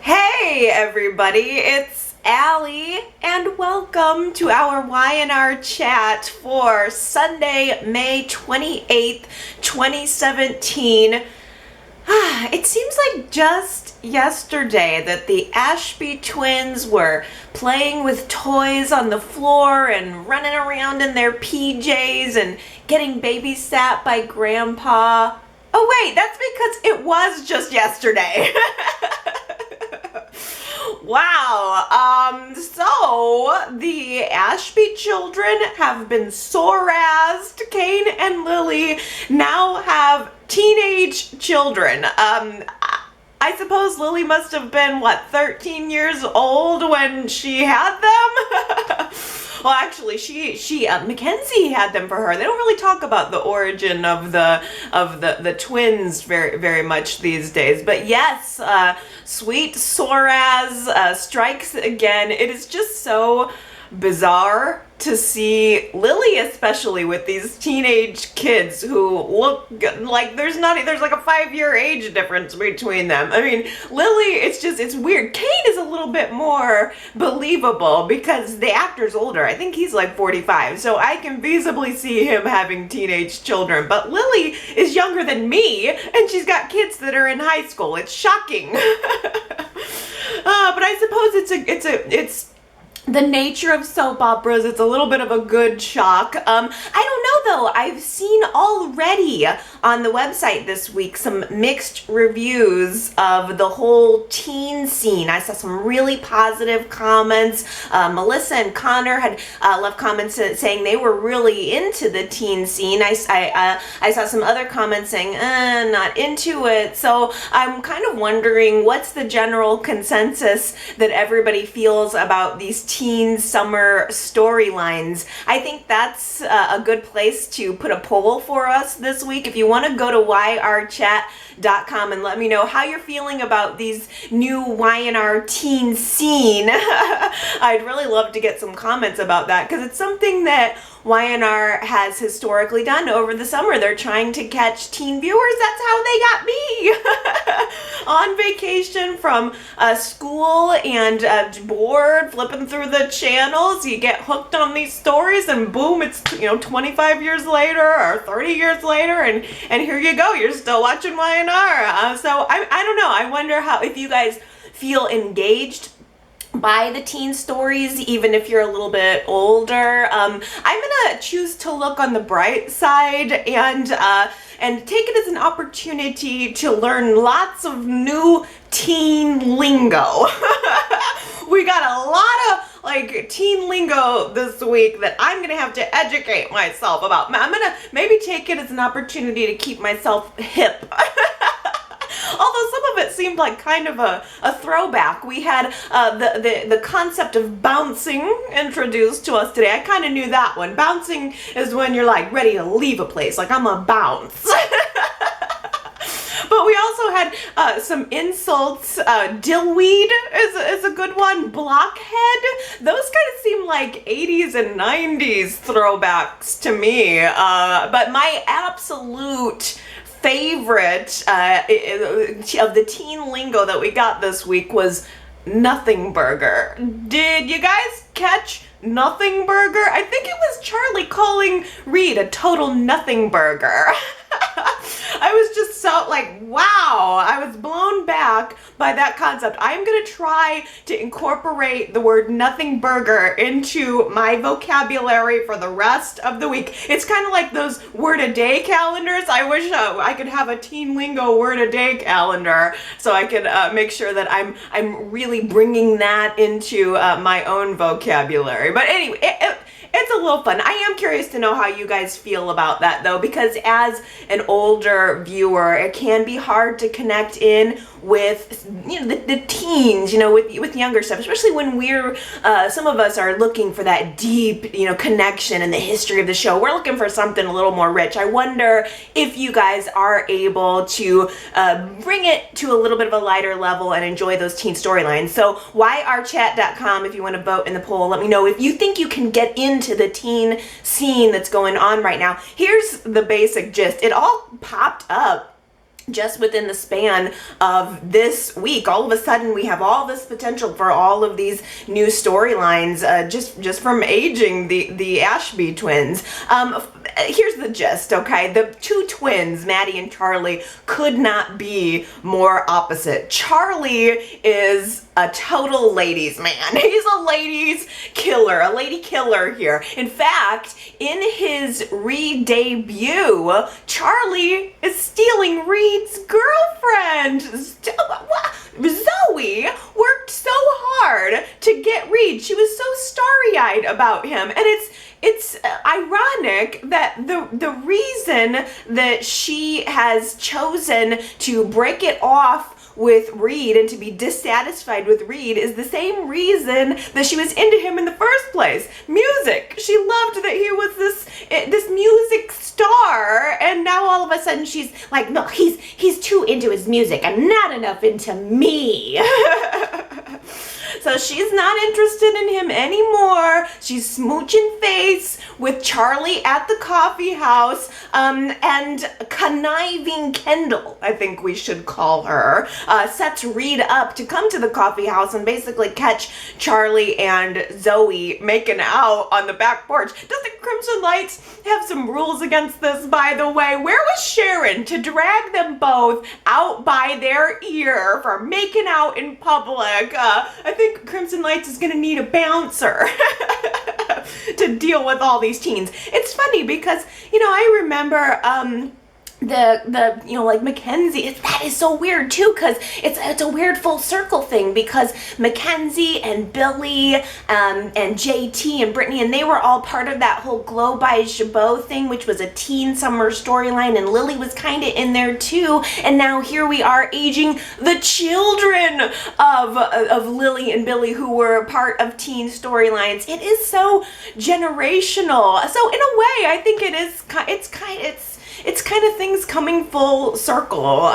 Hey everybody, it's Allie and welcome to our Y&R Chat for Sunday, May 28th, 2017. It seems like just yesterday that the Ashby twins were playing with toys on the floor and running around in their PJs and getting babysat by Grandpa. Oh wait, that's because it was just yesterday. Wow. So the Ashby children have been SORASed. Kane and Lily now have teenage children. I suppose Lily must have been, 13 years old when she had them? Well, actually, Mackenzie had them for her. They don't really talk about the origin of the twins very much these days. But yes, sweet SORAS strikes again. It is just so bizarre to see Lily, especially with these teenage kids who look like there's like a 5-year age difference between them. I mean, Lily, it's weird. Kane is a little bit more believable because the actor's older. I think he's like 45, so I can feasibly see him having teenage children. But Lily is younger than me, and she's got kids that are in high school. It's shocking. But I suppose it's the nature of soap operas. It's a little bit of a good shock. I don't know though. I've seen already on the website this week some mixed reviews of the whole teen scene. I saw some really positive comments. Melissa and Connor had left comments saying they were really into the teen scene. I saw some other comments saying, not into it. So I'm kind of wondering what's the general consensus that everybody feels about these teen summer storylines. I think that's a good place to put a poll for us this week. If you want to go to yrchat.com and let me know how you're feeling about these new Y&R teen scene. I'd really love to get some comments about that because it's something that Y&R has historically done over the summer. They're trying to catch teen viewers. That's how they got me. On vacation from school and bored, flipping through the channels, you get hooked on these stories and boom, it's 25 years later or 30 years later and here you go, you're still watching Y&R. So I don't know, I wonder if you guys feel engaged by the teen stories, even if you're a little bit older. I'm gonna choose to look on the bright side and take it as an opportunity to learn lots of new teen lingo. We got a lot of teen lingo this week that I'm gonna have to educate myself about. I'm gonna maybe take it as an opportunity to keep myself hip. Although some of it seemed like kind of a throwback. We had the concept of bouncing introduced to us today. I kind of knew that one. Bouncing is when you're like ready to leave a place, like I'm a bounce. But we also had some insults. Dillweed is a good one. Blockhead. Those kind of seem like 80s and 90s throwbacks to me. But my absolute favorite of the teen lingo that we got this week was nothing burger. Did you guys catch nothing burger? I think it was Charlie calling Reed a total nothing burger. I was just so wow, I was blown back by that concept. I'm gonna try to incorporate the word nothing burger into my vocabulary for the rest of the week. It's kind of like those word a day calendars. I wish I could have a teen lingo word a day calendar so I could make sure that I'm really bringing that into my own vocabulary. But anyway, it's a little fun. I am curious to know how you guys feel about that though, because as an older viewer, it can be hard to connect in with the teens, with younger stuff, especially when we're some of us are looking for that deep connection in the history of the show. We're looking for something a little more rich. I wonder if you guys are able to bring it to a little bit of a lighter level and enjoy those teen storylines. So yrchat.com, if you want to vote in the poll, let me know if you think you can get into the teen scene that's going on right now. Here's the basic gist. It all popped up just within the span of this week, all of a sudden we have all this potential for all of these new storylines, just from aging the Ashby twins. Here's the gist, okay? The two twins, Maddie and Charlie, could not be more opposite. Charlie is a total ladies man. He's a ladies killer, a lady killer here. In fact, in his Reed debut, Charlie is stealing Reed's girlfriend. Zoe worked so hard to get Reed. She was so starry-eyed about him, and it's ironic that the reason that she has chosen to break it off with Reed and to be dissatisfied with Reed is the same reason that she was into him in the first place. Music. She loved that he was this music star, and now all of a sudden she's like, no, he's too into his music and not enough into me. So she's not interested in him anymore. She's smooching face with Charlie at the coffee house, and conniving Kendall, I think we should call her, sets Reed up to come to the coffee house and basically catch Charlie and Zoe making out on the back porch. Doesn't Crimson Lights have some rules against this, by the way? Where was Sharon to drag them both out by their ear for making out in public? I think Crimson Lights is gonna need a bouncer to deal with all these teens. It's funny because, I remember the like Mackenzie, that is so weird too, because it's a weird full circle thing, because Mackenzie and Billy and JT and Brittany, and they were all part of that whole Glow by Chabot thing, which was a teen summer storyline, and Lily was kind of in there too, and now here we are aging the children of Lily and Billy, who were part of teen storylines. It is so generational. So in a way, I think it's kind of things coming full circle.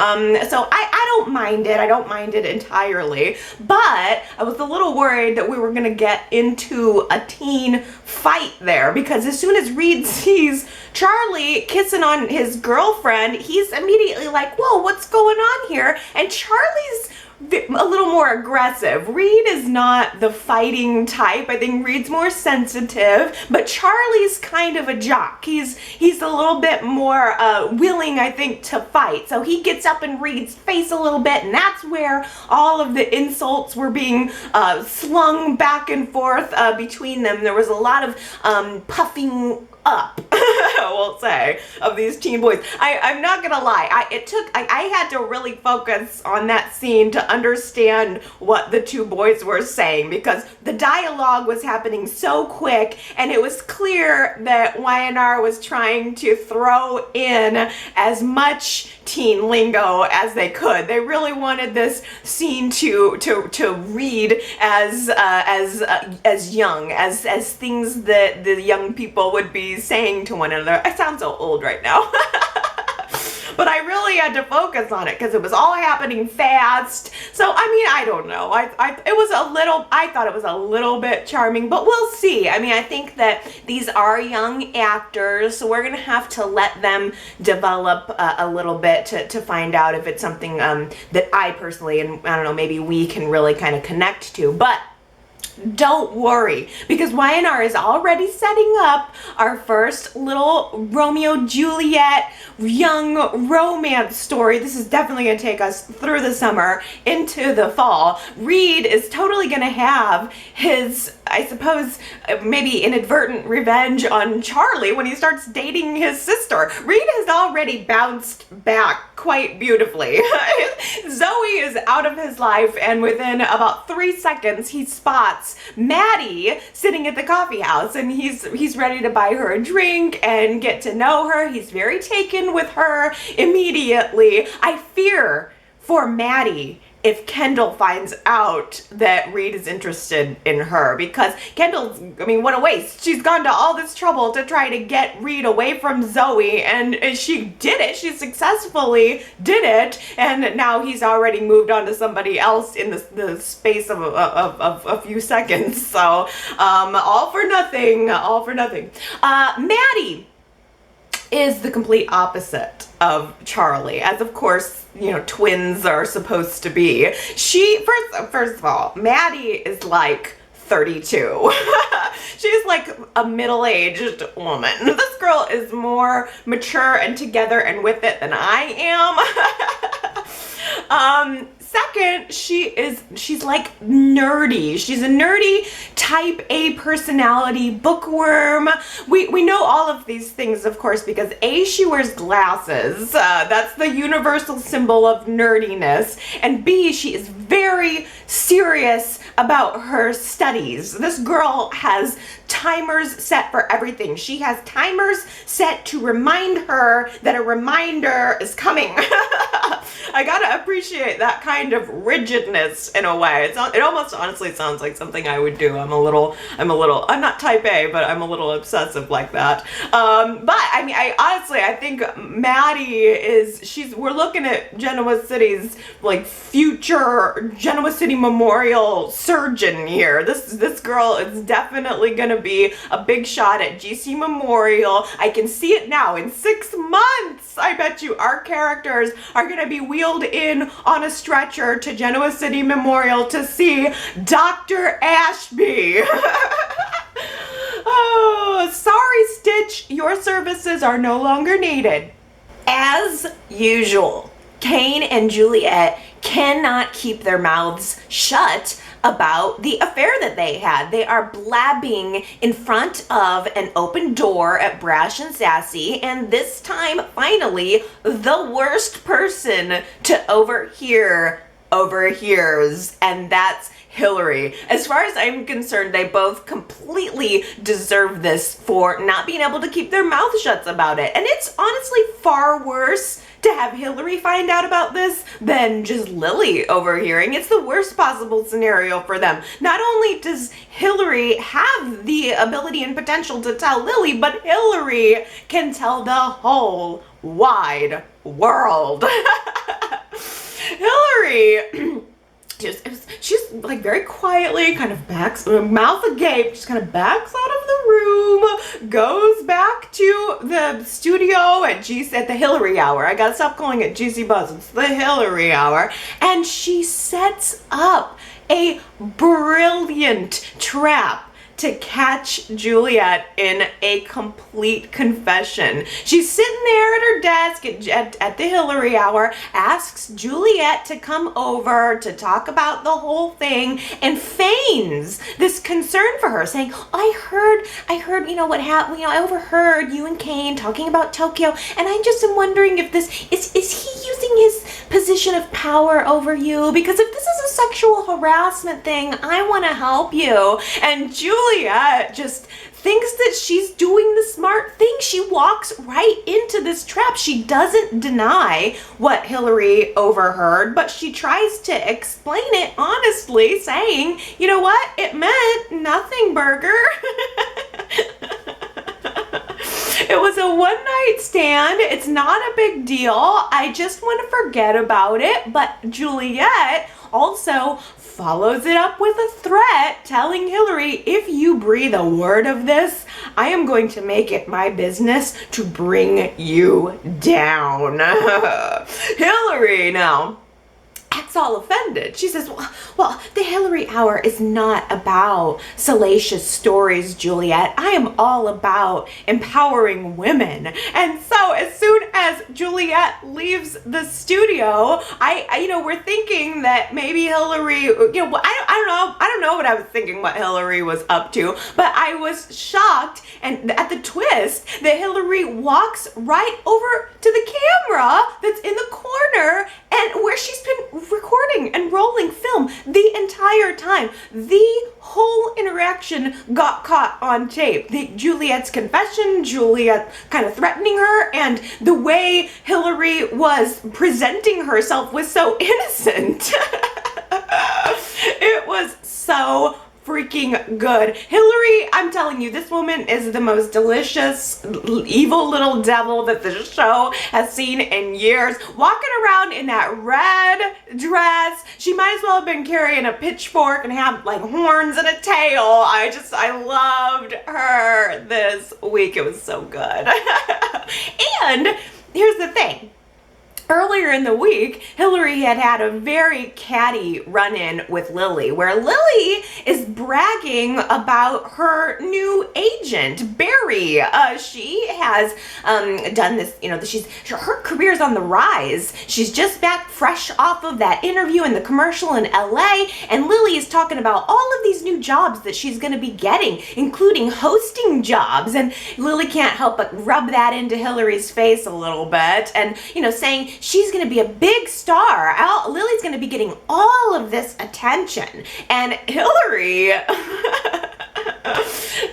So I don't mind it. I don't mind it entirely. But I was a little worried that we were going to get into a teen fight there, because as soon as Reed sees Charlie kissing on his girlfriend, he's immediately like, whoa, what's going on here? And Charlie's a little more aggressive. Reed is not the fighting type. I think Reed's more sensitive, but Charlie's kind of a jock. He's a little bit more willing, I think, to fight. So he gets up in Reed's face a little bit, and that's where all of the insults were being slung back and forth between them. There was a lot of puffing up, we'll say, of these teen boys. I'm not gonna lie, I had to really focus on that scene to understand what the two boys were saying, because the dialogue was happening so quick, and it was clear that Y&R was trying to throw in as much teen lingo as they could. They really wanted this scene to read as young, as things that the young people would be saying to one another. I sound so old right now. But I really had to focus on it because it was all happening fast. So, I don't know. I thought it was a little bit charming, but we'll see. I think that these are young actors, so we're going to have to let them develop a little bit to find out if it's something that I personally, and I don't know, maybe we can really kind of connect to. But don't worry, because Y&R is already setting up our first little Romeo-Juliet young romance story. This is definitely going to take us through the summer into the fall. Reed is totally going to have his, I suppose, maybe inadvertent revenge on Charlie when he starts dating his sister. Reed has already bounced back quite beautifully. Zoe is out of his life, and within about 3 seconds he spots Maddie sitting at the coffee house, and he's ready to buy her a drink and get to know her. He's very taken with her immediately. I fear for Maddie if Kendall finds out that Reed is interested in her, because Kendall's, what a waste. She's gone to all this trouble to try to get Reed away from Zoe, and she did it. She successfully did it, and now he's already moved on to somebody else in the space of a few seconds. So all for nothing, all for nothing. Maddie is the complete opposite of Charlie, as of course, you know, twins are supposed to be. She, first of all, Maddie is like 32. She's like a middle-aged woman. This girl is more mature and together and with it than I am. Second, she's like nerdy. She's a nerdy type A personality, bookworm. We know all of these things, of course, because A, she wears glasses. That's the universal symbol of nerdiness. And B, she is very serious about her studies. This girl has timers set for everything. She has timers set to remind her that a reminder is coming. I gotta appreciate that kind of rigidness in a way. It almost honestly sounds like something I would do. I'm not type A, but I'm a little obsessive like that. But I mean, I think Maddie we're looking at Genoa City's like future Genoa City Memorial surgeon here. This girl is definitely gonna be a big shot at GC Memorial. I can see it now. In 6 months, I bet you our characters are gonna be wheeled in on a stretcher to Genoa City Memorial to see Dr. Ashby. Oh, sorry, Stitch, your services are no longer needed. As usual, Kane and Juliet cannot keep their mouths shut about the affair that they had. They are blabbing in front of an open door at Brash and Sassy, and this time, finally, the worst person to overhear overhears, and that's Hillary. As far as I'm concerned, they both completely deserve this for not being able to keep their mouth shut about it. And it's honestly far worse to have Hillary find out about this than just Lily overhearing. It's the worst possible scenario for them. Not only does Hillary have the ability and potential to tell Lily, but Hillary can tell the whole wide world. Hillary she's like very quietly kind of backs, mouth agape, just kind of backs out of the room, goes back to the studio at the Hillary Hour. I gotta stop calling it GC Buzz, it's the Hillary Hour. And she sets up a brilliant trap to catch Juliet in a complete confession. She's sitting there at her desk at the Hillary Hour, asks Juliet to come over to talk about the whole thing, and feigns this concern for her, saying, I heard, you know, what happened, you know, I overheard you and Kane talking about Tokyo, and I just am wondering if is he using his position of power over you? Because if this is a sexual harassment thing, I want to help you. And Juliet just thinks that she's doing the smart thing. She walks right into this trap. She doesn't deny what Hillary overheard, but she tries to explain it honestly, saying, you know what? It meant nothing, Burger. It was a one-night stand. It's not a big deal. I just want to forget about it. But Juliet also follows it up with a threat, telling Hillary, if you breathe a word of this, I am going to make it my business to bring you down. Hillary now acts all offended. She says, well, the Hillary Hour is not about salacious stories, Juliet. I am all about empowering women. And so as soon as Juliet leaves the studio, we're thinking that maybe Hillary, I don't know what I was thinking what Hillary was up to, but I was shocked and at the twist that Hillary walks right over to the camera that's in the corner and where she's been recording and rolling film the entire time. The whole interaction got caught on tape. Juliet's confession, Juliet kind of threatening her, and the way Hillary was presenting herself was so innocent. It was so freaking good. Hillary, I'm telling you, this woman is the most delicious, evil little devil that the show has seen in years. Walking around in that red dress, she might as well have been carrying a pitchfork and have like horns and a tail. I loved her this week. It was so good. And here's the thing. Earlier in the week, Hillary had a very catty run-in with Lily, where Lily is bragging about her new agent, Barry. She has done this, her career's on the rise. She's just back fresh off of that interview in the commercial in LA, and Lily is talking about all of these new jobs that she's going to be getting, including hosting jobs. And Lily can't help but rub that into Hillary's face a little bit, and saying she's going to be a big star. Lily's going to be getting all of this attention. And Hillary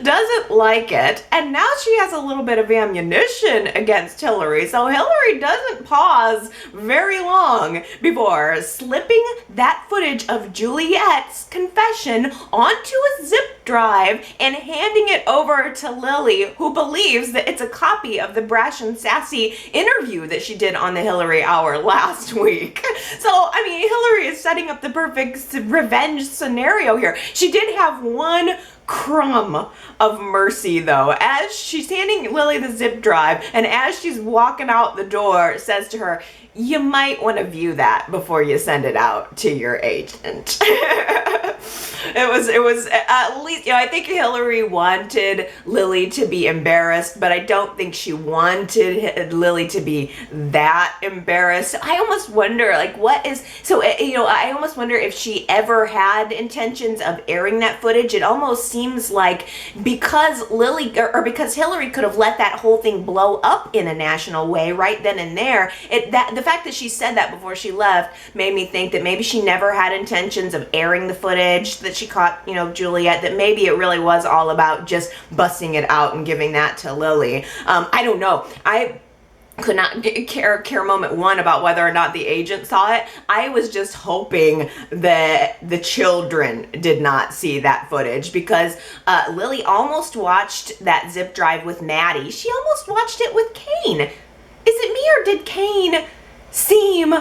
doesn't like it. And now she has a little bit of ammunition against Hillary. So Hillary doesn't pause very long before slipping that footage of Juliet's confession onto a zip drive and handing it over to Lily, who believes that it's a copy of the brash and sassy interview that she did on the Hillary Hour last week. So, Hillary is setting up the perfect revenge scenario here. She did have one crumb of mercy though, as she's handing Lily the zip drive, and as she's walking out the door, says to her, "You might want to view that before you send it out to your agent." It was at least, I think Hillary wanted Lily to be embarrassed, but I don't think she wanted Lily to be that embarrassed. I almost wonder, I almost wonder if she ever had intentions of airing that footage. It almost seems like because because Hillary could have let that whole thing blow up in a national way right then and there, the fact that she said that before she left made me think that maybe she never had intentions of airing the footage that she caught, Juliet, that maybe it really was all about just busting it out and giving that to Lily. I don't know. I could not care moment one about whether or not the agent saw it. I was just hoping that the children did not see that footage, because Lily almost watched that zip drive with Maddie. She almost watched it with Kane. Is it me, or did Kane seem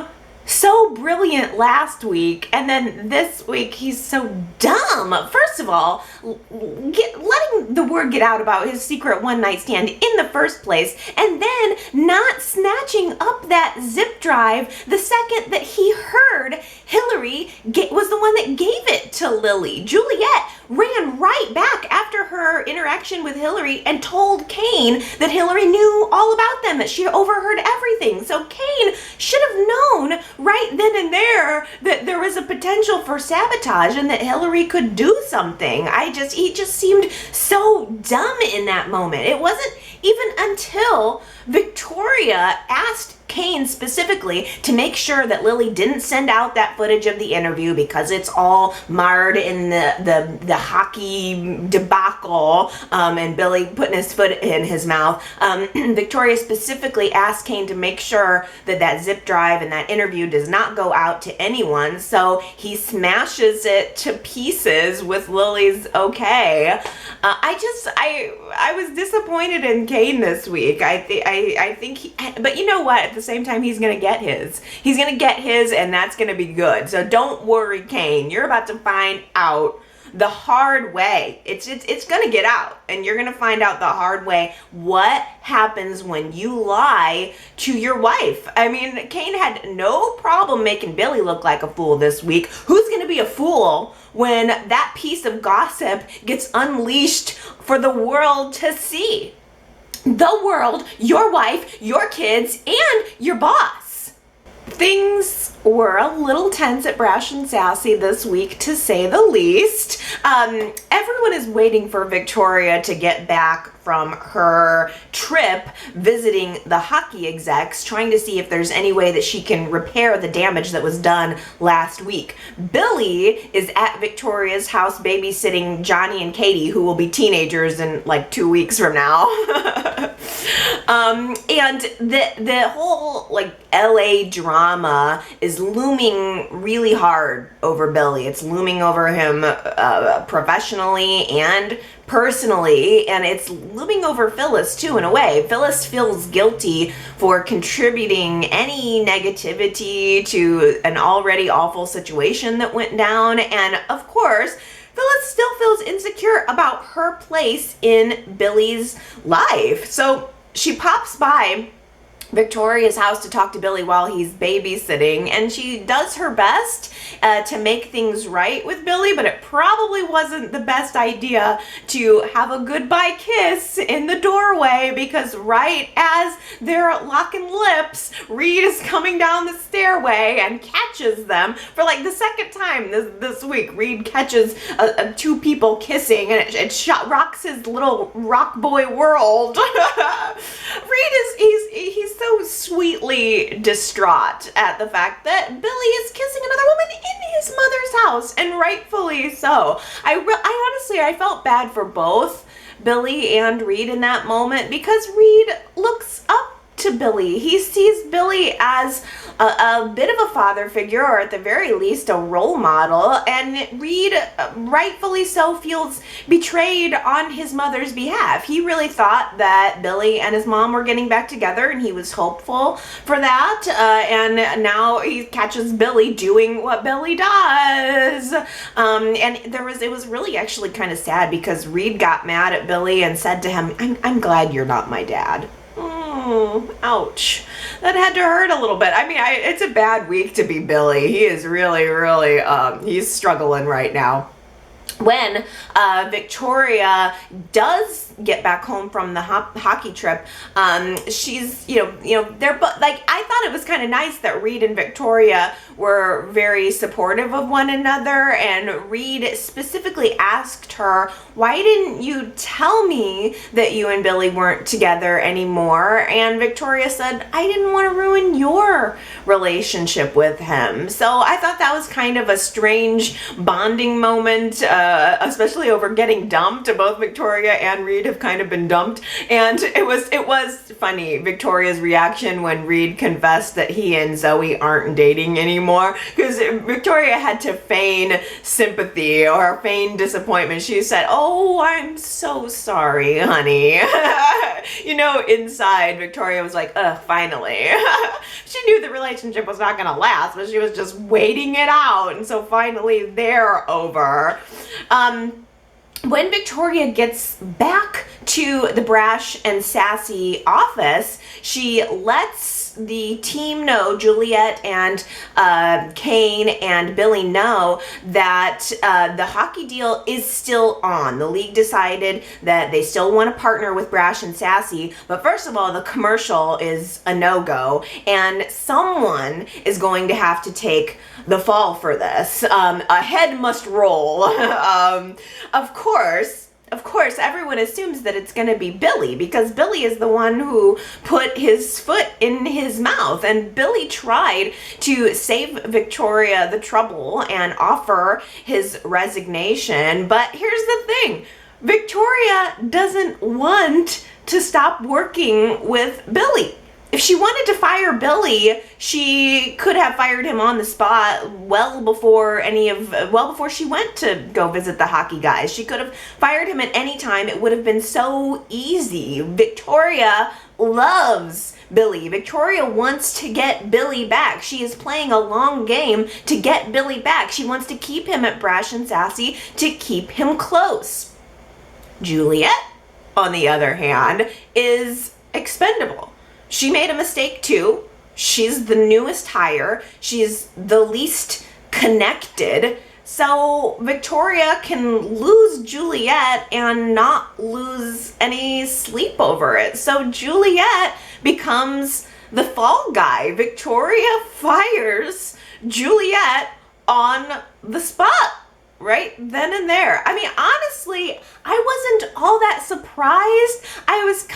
so brilliant last week, and then this week he's so dumb? First of all, letting the word get out about his secret one-night stand in the first place, and then not snatching up that zip drive the second that he heard Hillary was the one that gave it to Lily. Juliet ran right back after her interaction with Hillary and told Kane that Hillary knew all about them, that she overheard everything. So Kane should have known right then and there that there was a potential for sabotage and that Hillary could do something. He just seemed so dumb in that moment. It wasn't even until Victoria asked Kane specifically to make sure that Lily didn't send out that footage of the interview because it's all marred in the hockey debacle, and Billy putting his foot in his mouth. Victoria specifically asked Kane to make sure that that zip drive and that interview does not go out to anyone, so he smashes it to pieces with Lily's okay. I was disappointed in Kane this week. I think but you know what? At the same time, he's gonna get his. He's gonna get his, and that's gonna be good. So don't worry, Kane. You're about to find out the hard way. It's gonna get out, and you're gonna find out the hard way what happens when you lie to your wife. Kane had no problem making Billy look like a fool this week. Who's gonna be a fool when that piece of gossip gets unleashed for the world to see? The world, your wife, your kids, and your boss. Things were a little tense at Brash and Sassy this week, to say the least. Everyone is waiting for Victoria to get back from her trip visiting the hockey execs, trying to see if there's any way that she can repair the damage that was done last week. Billy is at Victoria's house babysitting Johnny and Katie, who will be teenagers in like 2 weeks from now. And the whole like LA drama is looming really hard over Billy. It's looming over him professionally and personally, and it's looming over Phyllis too in a way. Phyllis feels guilty for contributing any negativity to an already awful situation that went down, and of course Phyllis still feels insecure about her place in Billy's life. So she pops by Victoria's house to talk to Billy while he's babysitting, and she does her best to make things right with Billy, but it probably wasn't the best idea to have a goodbye kiss in the doorway, because right as they're locking lips, Reed is coming down the stairway and catches them for like the second time this week. Reed catches two people kissing, and it rocks his little rock boy world. Reed he's so sweetly distraught at the fact that Billy is kissing another woman in his mother's house, and rightfully so. I honestly, I felt bad for both Billy and Reed in that moment, because Reed looks up to Billy. He sees Billy as a bit of a father figure, or at the very least a role model, and Reed, rightfully so, feels betrayed on his mother's behalf. He really thought that Billy and his mom were getting back together, and he was hopeful for that, and now he catches Billy doing what Billy does. And it was really actually kind of sad, because Reed got mad at Billy and said to him, I'm glad you're not my dad. Oh, ouch. That had to hurt a little bit. I mean, it's a bad week to be Billy. He is really, he's struggling right now. When Victoria does get back home from the hockey trip, she's, they're like, I thought it was kind of nice that Reed and Victoria were very supportive of one another, and Reed specifically asked her, why didn't you tell me that you and Billy weren't together anymore? And Victoria said, I didn't want to ruin your relationship with him. So I thought that was kind of a strange bonding moment, especially over getting dumped. Both Victoria and Reed have kind of been dumped, and it was funny, Victoria's reaction when Reed confessed that he and Zoe aren't dating anymore, because Victoria had to feign sympathy or feign disappointment. She said, oh, I'm so sorry, honey. Inside, Victoria was like, ugh, finally. She knew the relationship was not gonna last, but she was just waiting it out, and so finally they're over. When Victoria gets back to the brash and sassy office, she lets the team know, Juliet and Kane and Billy know, that the hockey deal is still on. The league decided that they still want to partner with Brash and Sassy, but first of all, the commercial is a no-go, and someone is going to have to take the fall for this. A head must roll. Of course, everyone assumes that it's going to be Billy, because Billy is the one who put his foot in his mouth, and Billy tried to save Victoria the trouble and offer his resignation. But here's the thing, Victoria doesn't want to stop working with Billy. If she wanted to fire Billy, she could have fired him on the spot well before she went to go visit the hockey guys. She could have fired him at any time. It would have been so easy. Victoria loves Billy. Victoria wants to get Billy back. She is playing a long game to get Billy back. She wants to keep him at Brash and Sassy, to keep him close. Juliet, on the other hand, is expendable. She made a mistake too. She's the newest hire. She's the least connected. So Victoria can lose Juliet and not lose any sleep over it. So Juliet becomes the fall guy. Victoria fires Juliet on the spot. right then and there. I mean, honestly, I wasn't all that surprised. I was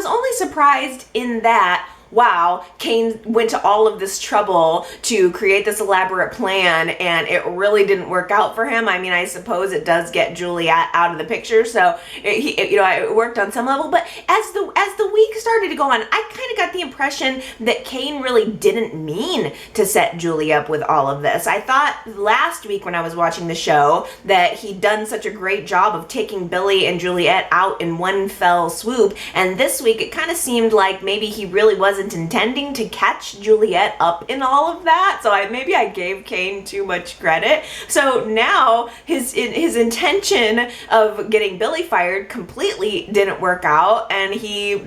only surprised in that, wow, Kane went to all of this trouble to create this elaborate plan and it really didn't work out for him. I mean, I suppose it does get Juliet out of the picture, so it worked on some level. But as the week started to go on, I kind of got the impression that Kane really didn't mean to set Julie up with all of this. I thought last week when I was watching the show that he'd done such a great job of taking Billy and Juliet out in one fell swoop, and this week it kind of seemed like maybe he really wasn't intending to catch Juliet up in all of that. So maybe I gave Kane too much credit. So now his intention of getting Billy fired completely didn't work out, and he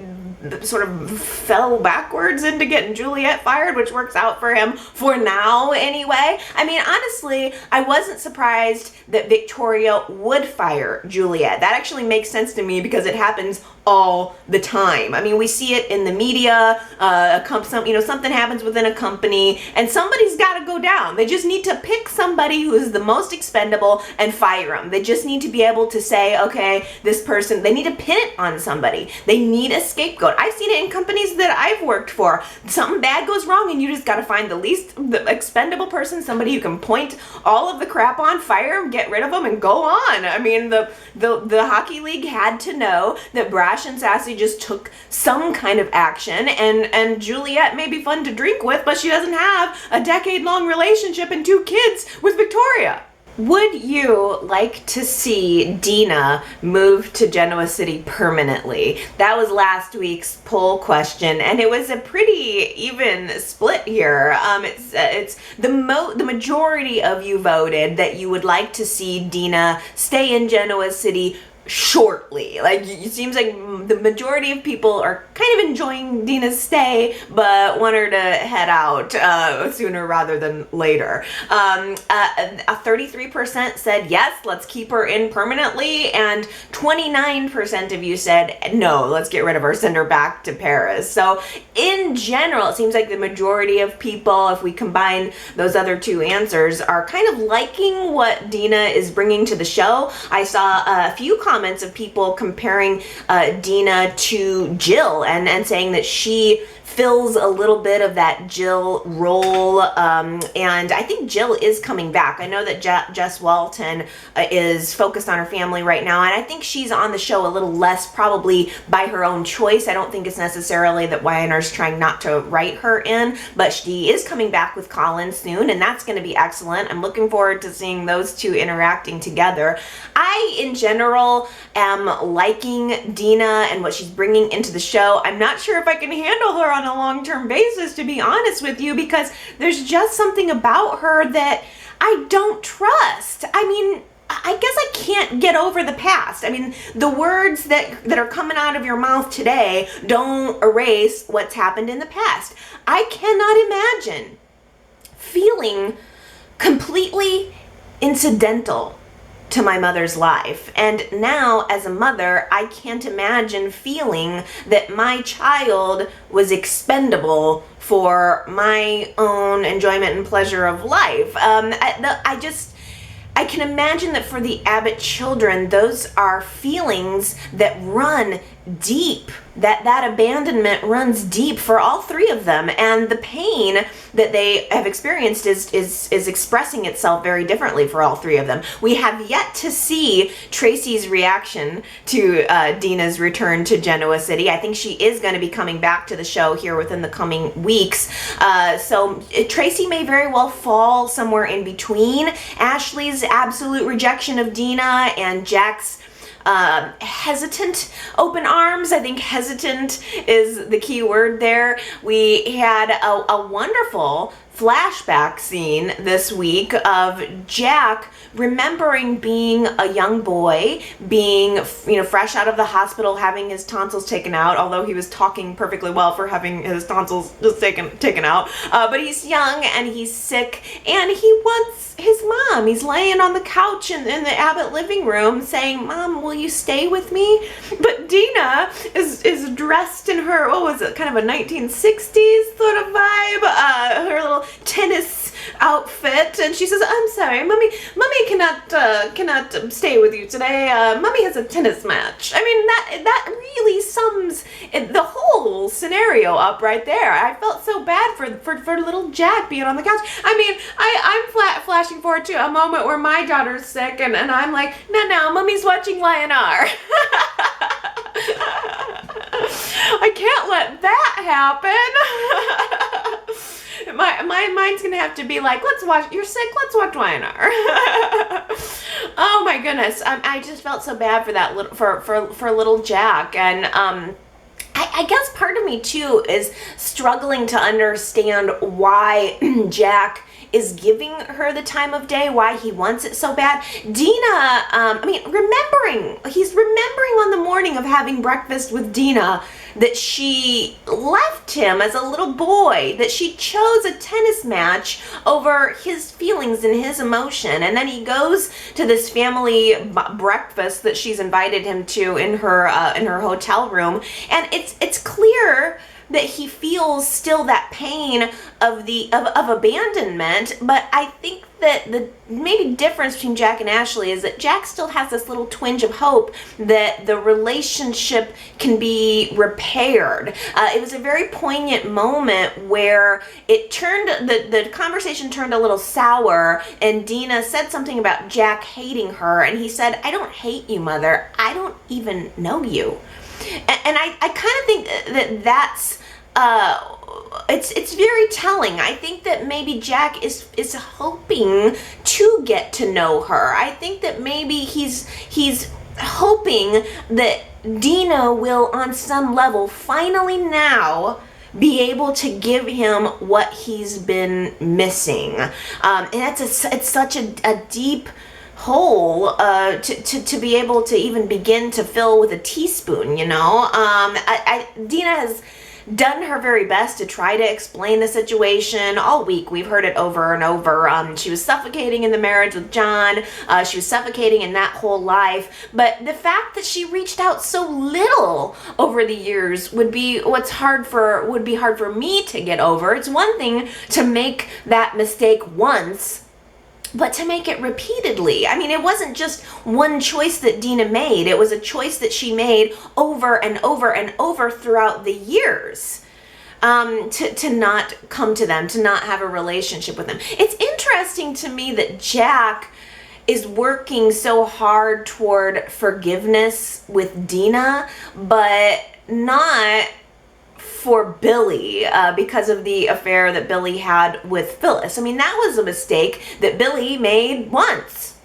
sort of fell backwards into getting Juliet fired, which works out for him for now anyway. I mean, honestly, I wasn't surprised that Victoria would fire Juliet. That actually makes sense to me because it happens all the time. I mean, we see it in the media, something happens within a company and somebody's got to go down. They just need to pick somebody who is the most expendable and fire them. They just need to be able to say, okay, this person, they need to pin it on somebody. They need a scapegoat. I've seen it in companies that I've worked for. Something bad goes wrong and you just got to find the expendable person, somebody you can point all of the crap on, fire them, get rid of them, and go on. I mean, the hockey league had to know that Brash and Sassy just took some kind of action, and Juliet may be fun to drink with, but she doesn't have a decade-long relationship and 2 kids with Victoria. Would you like to see Dina move to Genoa City permanently? That was last week's poll question, and it was a pretty even split here. It's the majority of you voted that you would like to see Dina stay in Genoa City shortly. Like, it seems like the majority of people are kind of enjoying Dina's stay, but want her to head out sooner rather than later. 33% said yes, let's keep her in permanently, and 29% of you said no, let's get rid of her, send her back to Paris. So in general, it seems like the majority of people, if we combine those other 2 answers, are kind of liking what Dina is bringing to the show. I saw a few comments of people comparing Dina to Jill and saying that she fills a little bit of that Jill role, and I think Jill is coming back. I know that Jess Walton is focused on her family right now, and I think she's on the show a little less probably by her own choice. I don't think it's necessarily that Y&R's trying not to write her in, but she is coming back with Colin soon, and that's going to be excellent. I'm looking forward to seeing those 2 interacting together. I, in general, am liking Dina and what she's bringing into the show. I'm not sure if I can handle her on a long-term basis, to be honest with you, because there's just something about her that I don't trust. I mean, I guess I can't get over the past. I mean, the words that are coming out of your mouth today don't erase what's happened in the past. I cannot imagine feeling completely incidental to my mother's life. And now, as a mother, I can't imagine feeling that my child was expendable for my own enjoyment and pleasure of life. I can imagine that for the Abbott children, those are feelings that run deep. That abandonment runs deep for all 3 of them, and the pain that they have experienced is expressing itself very differently for all 3 of them. We have yet to see Tracy's reaction to Dina's return to Genoa City. I think she is going to be coming back to the show here within the coming weeks. So Tracy may very well fall somewhere in between Ashley's absolute rejection of Dina and Jack's hesitant open arms. I think hesitant is the key word there. We had a wonderful flashback scene this week of Jack remembering being a young boy, being, fresh out of the hospital, having his tonsils taken out, although he was talking perfectly well for having his tonsils just taken out. But he's young and he's sick and he wants his mom. He's laying on the couch in the Abbott living room saying, "Mom, will you stay with me?" But Dina is dressed in her, what was it, kind of a 1960s sort of vibe, her little little tennis outfit, and she says, I'm sorry, mommy cannot stay with you today. Mommy has a tennis match. I mean, that really sums the whole scenario up right there. I felt so bad for little Jack being on the couch. I mean, I'm flashing forward to a moment where my daughter's sick, and I'm like, no, mommy's watching Y&R. I can't let that happen. My mind's gonna have to be like, you're sick, let's watch Y&R. Oh my goodness, I just felt so bad for that for little Jack, and I guess part of me too is struggling to understand why Jack is giving her the time of day, why he wants it so bad. Dina, he's remembering on the morning of having breakfast with Dina that she left him as a little boy, that she chose a tennis match over his feelings and his emotion. And then he goes to this family breakfast that she's invited him to in her hotel room. And it's clear that he feels still that pain of abandonment, but I think that the maybe difference between Jack and Ashley is that Jack still has this little twinge of hope that the relationship can be repaired. It was a very poignant moment where the conversation turned a little sour, and Dina said something about Jack hating her, and he said, I don't hate you, Mother. I don't even know you. And I kind of think that's it's very telling. I think that maybe Jack is hoping to get to know her. I think that maybe he's hoping that Dina will, on some level, finally now be able to give him what he's been missing. And it's such a deep hole to be able to even begin to fill with a teaspoon, you know. Dina has done her very best to try to explain the situation all week. We've heard it over and over. She was suffocating in the marriage with John. She was suffocating in that whole life. But the fact that she reached out so little over the years would be hard for me to get over. It's one thing to make that mistake once, but to make it repeatedly. I mean, it wasn't just one choice that Dina made. It was a choice that she made over and over and over throughout the years, to not come to them, to not have a relationship with them. It's interesting to me that Jack is working so hard toward forgiveness with Dina, but not for Billy, because of the affair that Billy had with Phyllis. I mean, that was a mistake that Billy made once.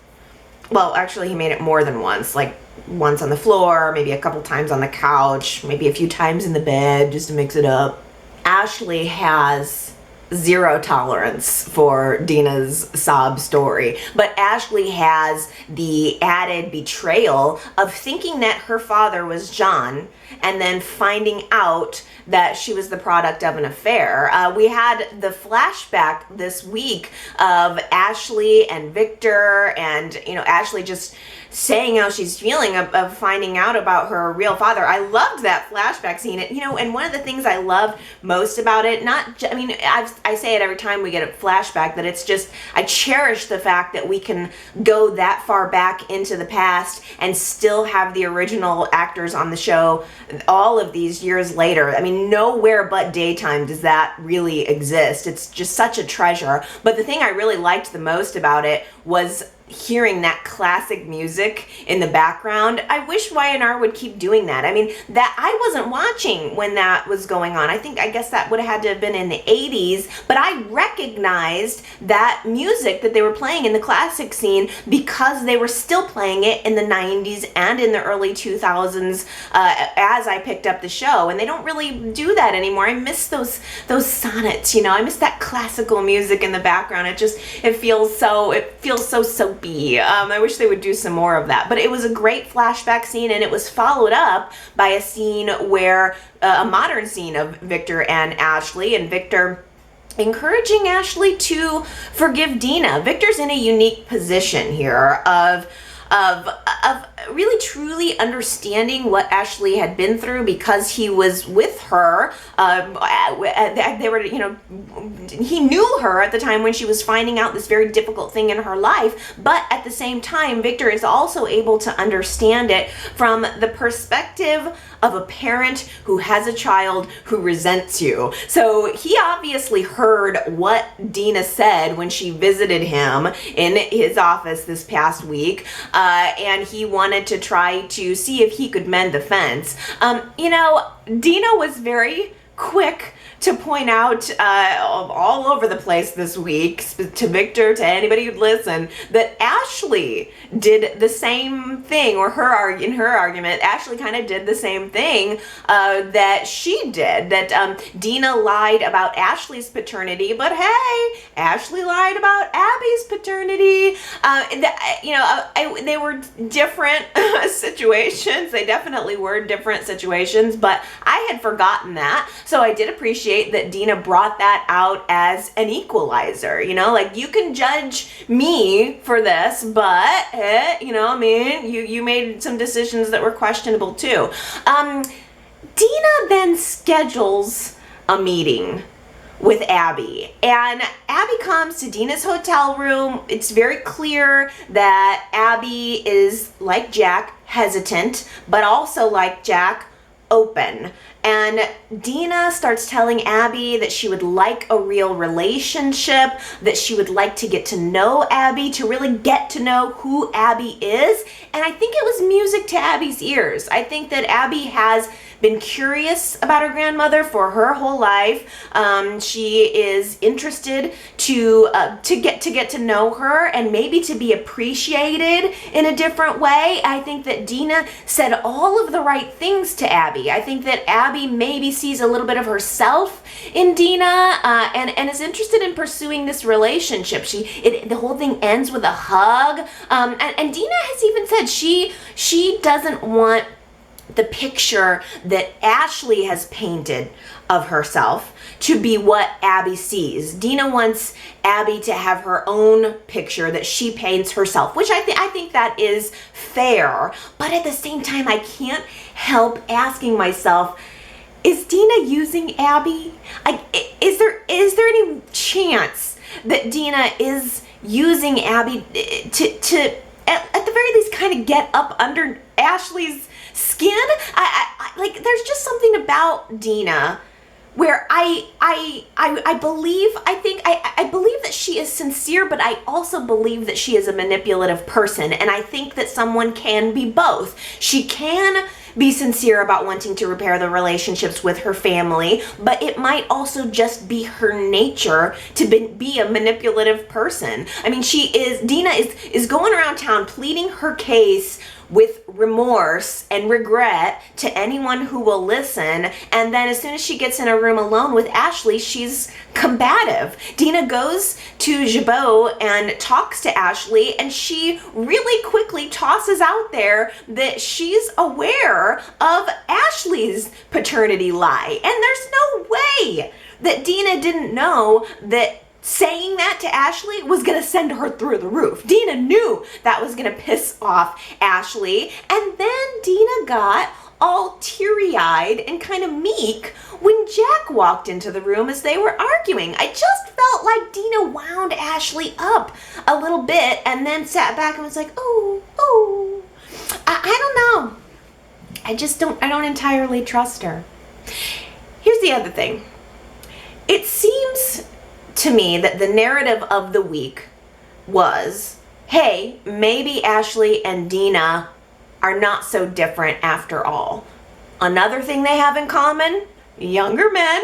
Well, actually, he made it more than once, like once on the floor, maybe a couple times on the couch, maybe a few times in the bed, just to mix it up. Ashley has zero tolerance for Dina's sob story, but Ashley has the added betrayal of thinking that her father was John and then finding out that she was the product of an affair. We had the flashback this week of Ashley and Victor, and Ashley just saying how she's feeling of finding out about her real father. I loved that flashback scene. And one of the things I love most about it, I say it every time we get a flashback, that it's just, I cherish the fact that we can go that far back into the past and still have the original actors on the show all of these years later. I mean, nowhere but daytime does that really exist. It's just such a treasure. But the thing I really liked the most about it was hearing that classic music in the background. I wish Y&R would keep doing that. I mean, that I wasn't watching when that was going on. I guess that would have had to have been in the 80s, but I recognized that music that they were playing in the classic scene because they were still playing it in the 90s and in the early 2000s as I picked up the show, and they don't really do that anymore. I miss those sonnets, I miss that classical music in the background. It feels so soapy. I wish they would do some more of that. But it was a great flashback scene, and it was followed up by a scene where, a modern scene of Victor and Ashley, and Victor encouraging Ashley to forgive Dina. Victor's in a unique position here of of really truly understanding what Ashley had been through because he was with her. They were, he knew her at the time when she was finding out this very difficult thing in her life, but at the same time, Victor is also able to understand it from the perspective of a parent who has a child who resents you. So he obviously heard what Dina said when she visited him in his office this past week, and he wanted to try to see if he could mend the fence. Dina was very quick to point out all over the place this week to Victor, to anybody who'd listen, that Ashley did the same thing, or in her argument, Ashley kind of did the same thing that she did, that Dina lied about Ashley's paternity, but hey, Ashley lied about Abby's paternity. They were different situations. They definitely were different situations, but I had forgotten that, so I did appreciate that Dina brought that out as an equalizer. You can judge me for this, but you made some decisions that were questionable too. Dina then schedules a meeting with Abby, and Abby comes to Dina's hotel room. It's very clear that Abby is, like Jack, hesitant, but also, like Jack, open. And Dina starts telling Abby that she would like a real relationship, that she would like to get to know Abby, to really get to know who Abby is. And I think it was music to Abby's ears. I think that Abby has been curious about her grandmother for her whole life. She is interested to get to know her and maybe to be appreciated in a different way. I think that Dina said all of the right things to Abby. I think that Abby maybe sees a little bit of herself in Dina and is interested in pursuing this relationship. The whole thing ends with a hug. And Dina has even said she doesn't want the picture that Ashley has painted of herself to be what Abby sees. Dina wants Abby to have her own picture that she paints herself, which I think that is fair. But at the same time, I can't help asking myself, is Dina using Abby? Is there any chance that Dina is using Abby to at the very least kind of get up under Ashley's skin? There's just something about Dina where I believe that she is sincere, but I also believe that she is a manipulative person, and I think that someone can be both. She can be sincere about wanting to repair the relationships with her family, but it might also just be her nature to be a manipulative person. I mean, Dina is going around town pleading her case with remorse and regret to anyone who will listen, and then as soon as she gets in a room alone with Ashley, she's combative. Dina goes to Jabot and talks to Ashley, and she really quickly tosses out there that she's aware of Ashley's paternity lie, and there's no way that Dina didn't know that saying that to Ashley was going to send her through the roof. Dina knew that was going to piss off Ashley. And then Dina got all teary-eyed and kind of meek when Jack walked into the room as they were arguing. I just felt like Dina wound Ashley up a little bit and then sat back and was like, oh. I don't know. I don't entirely trust her. Here's the other thing. It seems to me that the narrative of the week was, hey, maybe Ashley and Dina are not so different after all. Another thing they have in common, younger men.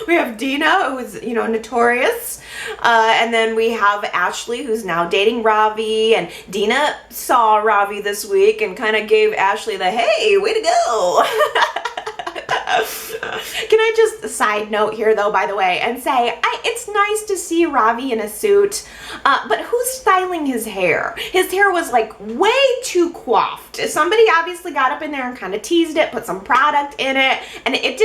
We have Dina, who's, notorious. And then we have Ashley, who's now dating Ravi. And Dina saw Ravi this week and kind of gave Ashley the, hey, way to go. Can I just side note here, though, by the way, and say, it's nice to see Ravi in a suit, but who's styling his hair? His hair was, way too coiffed. Somebody obviously got up in there and kind of teased it, put some product in it, and it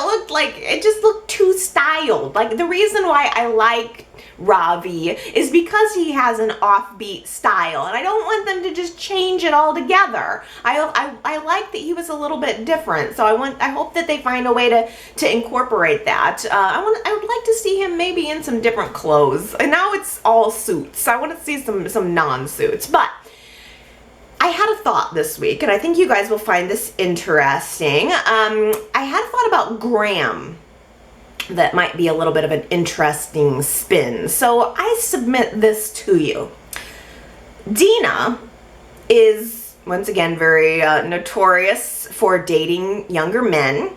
looked like, it just looked too styled. The reason why I like Ravi is because he has an offbeat style, and I don't want them to just change it all together. I like that he was a little bit different, so I hope that they find a way to incorporate that. I would like to see him maybe in some different clothes. And now it's all suits. I want to see some non-suits, but I had a thought this week, and I think you guys will find this interesting. I had a thought about Graham that might be a little bit of an interesting spin. So I submit this to you. Dina is, once again, very notorious for dating younger men.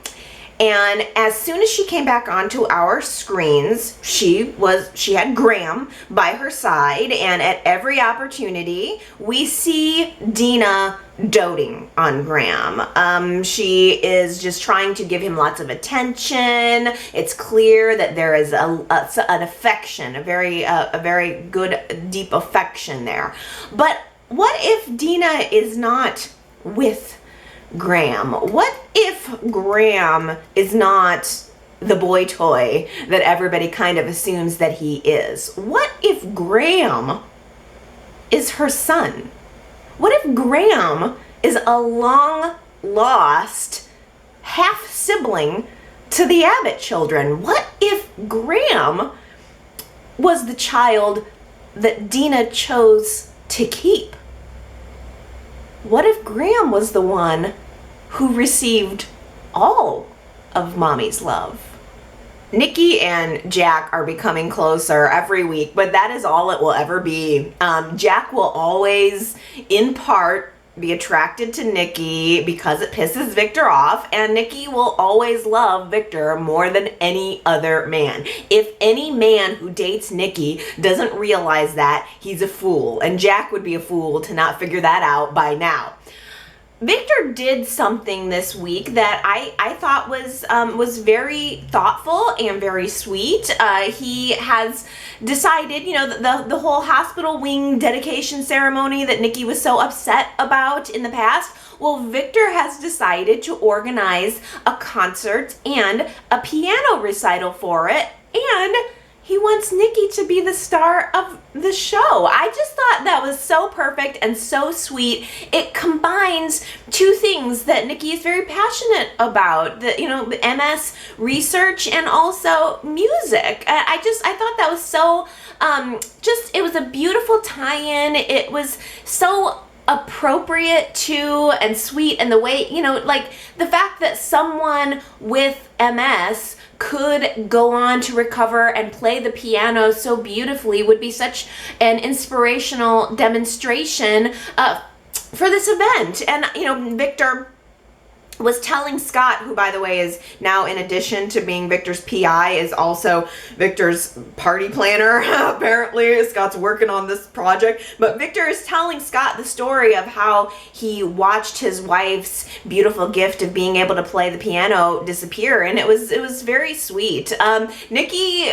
And as soon as she came back onto our screens, she had Graham by her side, and at every opportunity, we see Dina doting on Graham. She is just trying to give him lots of attention. It's clear that there is an affection, a very good, deep affection there. But what if Dina is not with Graham? What if Graham is not the boy toy that everybody kind of assumes that he is? What if Graham is her son? What if Graham is a long lost half sibling to the Abbott children? What if Graham was the child that Dina chose to keep? What if Graham was the one who received all of Mommy's love? Nikki and Jack are becoming closer every week, but that is all it will ever be. Jack will always, in part, be attracted to Nikki because it pisses Victor off, and Nikki will always love Victor more than any other man. If any man who dates Nikki doesn't realize that, he's a fool, and Jack would be a fool to not figure that out by now. Victor did something this week that I thought was very thoughtful and very sweet. He has decided, you know, the whole hospital wing dedication ceremony that Nikki was so upset about in the past. Well, Victor has decided to organize a concert and a piano recital for it, and he wants Nikki to be the star of the show. I just thought that was so perfect and so sweet. It combines two things that Nikki is very passionate about, the MS research and also music. I thought that was so, it was a beautiful tie-in. It was so appropriate to and sweet, and the way, like the fact that someone with MS could go on to recover and play the piano so beautifully would be such an inspirational demonstration for this event. And Victor was telling Scott, who by the way is now, in addition to being Victor's PI, is also Victor's party planner. Apparently Scott's working on this project, but Victor is telling Scott the story of how he watched his wife's beautiful gift of being able to play the piano disappear, and it was very sweet. Nikki,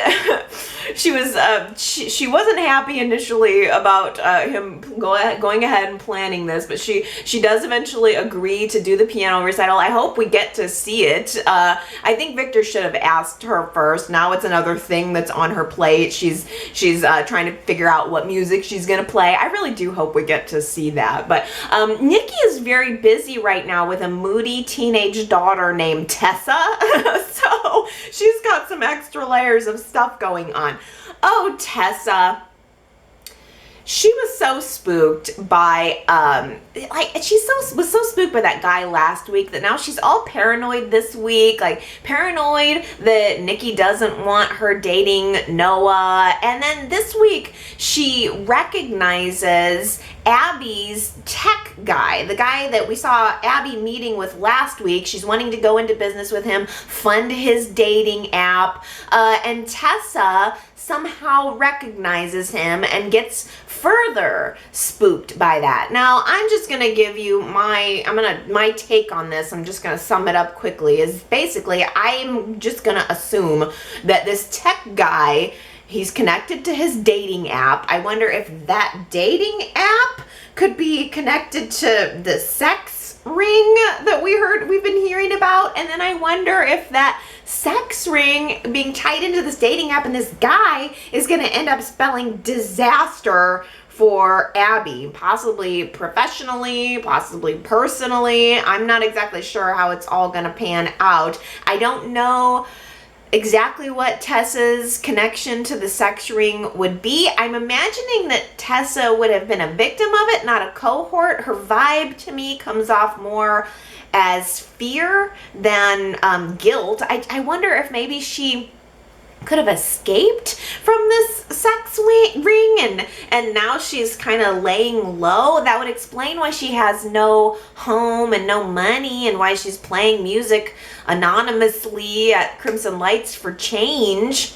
she wasn't happy initially about him going ahead and planning this, but she does eventually agree to do the piano recital. I hope we get to see it. I think Victor should have asked her first. Now it's another thing that's on her plate. She's trying to figure out what music she's gonna play. I really do hope we get to see that. But Nikki is very busy right now with a moody teenage daughter named Tessa. So she's got some extra layers of stuff going on. Oh, Tessa. She was so spooked by, was so spooked by that guy last week that now she's all paranoid this week, like paranoid that Nikki doesn't want her dating Noah. And then this week she recognizes Abby's tech guy, the guy that we saw Abby meeting with last week. She's wanting to go into business with him, fund his dating app, and Tessa somehow recognizes him and gets further spooked by that. Now, I'm just gonna give you my take on this. I'm just gonna sum it up quickly. Is basically I'm just gonna assume that this tech guy, he's connected to his dating app. I wonder if that dating app could be connected to the sex ring that we've been hearing about. And then I wonder if that sex ring being tied into this dating app and this guy is going to end up spelling disaster for Abby, possibly professionally, possibly personally. I'm not exactly sure how it's all going to pan out. I don't know exactly what Tessa's connection to the sex ring would be. I'm imagining that Tessa would have been a victim of it, not a cohort. Her vibe to me comes off more as fear than guilt. I wonder if maybe she could have escaped from this sex ring and now she's kind of laying low. That would explain why she has no home and no money and why she's playing music anonymously at Crimson Lights for change.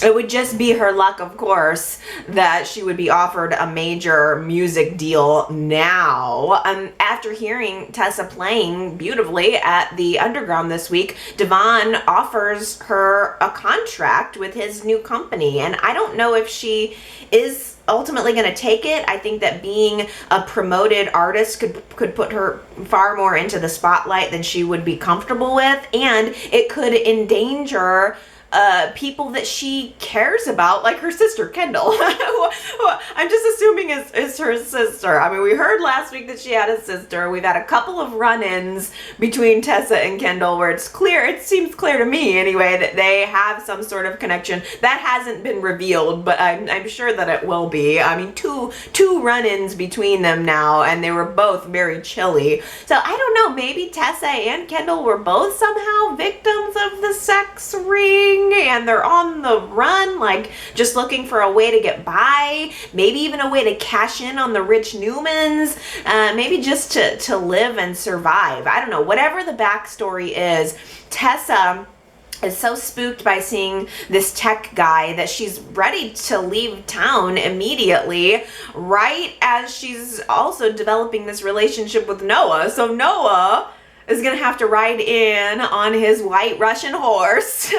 It would just be her luck, of course, that she would be offered a major music deal now. After hearing Tessa playing beautifully at the Underground this week, Devon offers her a contract with his new company. And I don't know if she is ultimately going to take it. I think that being a promoted artist could put her far more into the spotlight than she would be comfortable with. And it could endanger people that she cares about, like her sister Kendall, who I'm just assuming is her sister. I mean, we heard last week that she had a sister. We've had a couple of run-ins between Tessa and Kendall where it seems clear to me anyway, that they have some sort of connection. That hasn't been revealed, but I'm sure that it will be. I mean, two run-ins between them now, and they were both very chilly. So I don't know, maybe Tessa and Kendall were both somehow victims of the sex ring, and they're on the run, like just looking for a way to get by, maybe even a way to cash in on the rich Newmans, maybe just to live and survive. I don't know, whatever the backstory is. Tessa is so spooked by seeing this tech guy that she's ready to leave town immediately, right as she's also developing this relationship with Noah. So Noah is gonna have to ride in on his white Russian horse.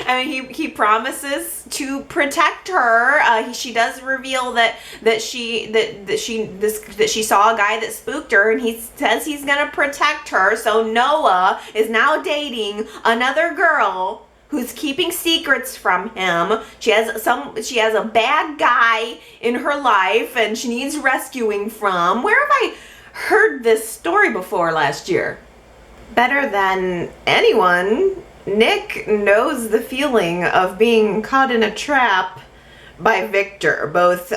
I mean, he promises to protect her. She does reveal that she saw a guy that spooked her, and he says he's gonna protect her. So Noah is now dating another girl who's keeping secrets from him. She has a bad guy in her life, and she needs rescuing from. Where have I heard this story before last year? Better than anyone, Nick knows the feeling of being caught in a trap by Victor, both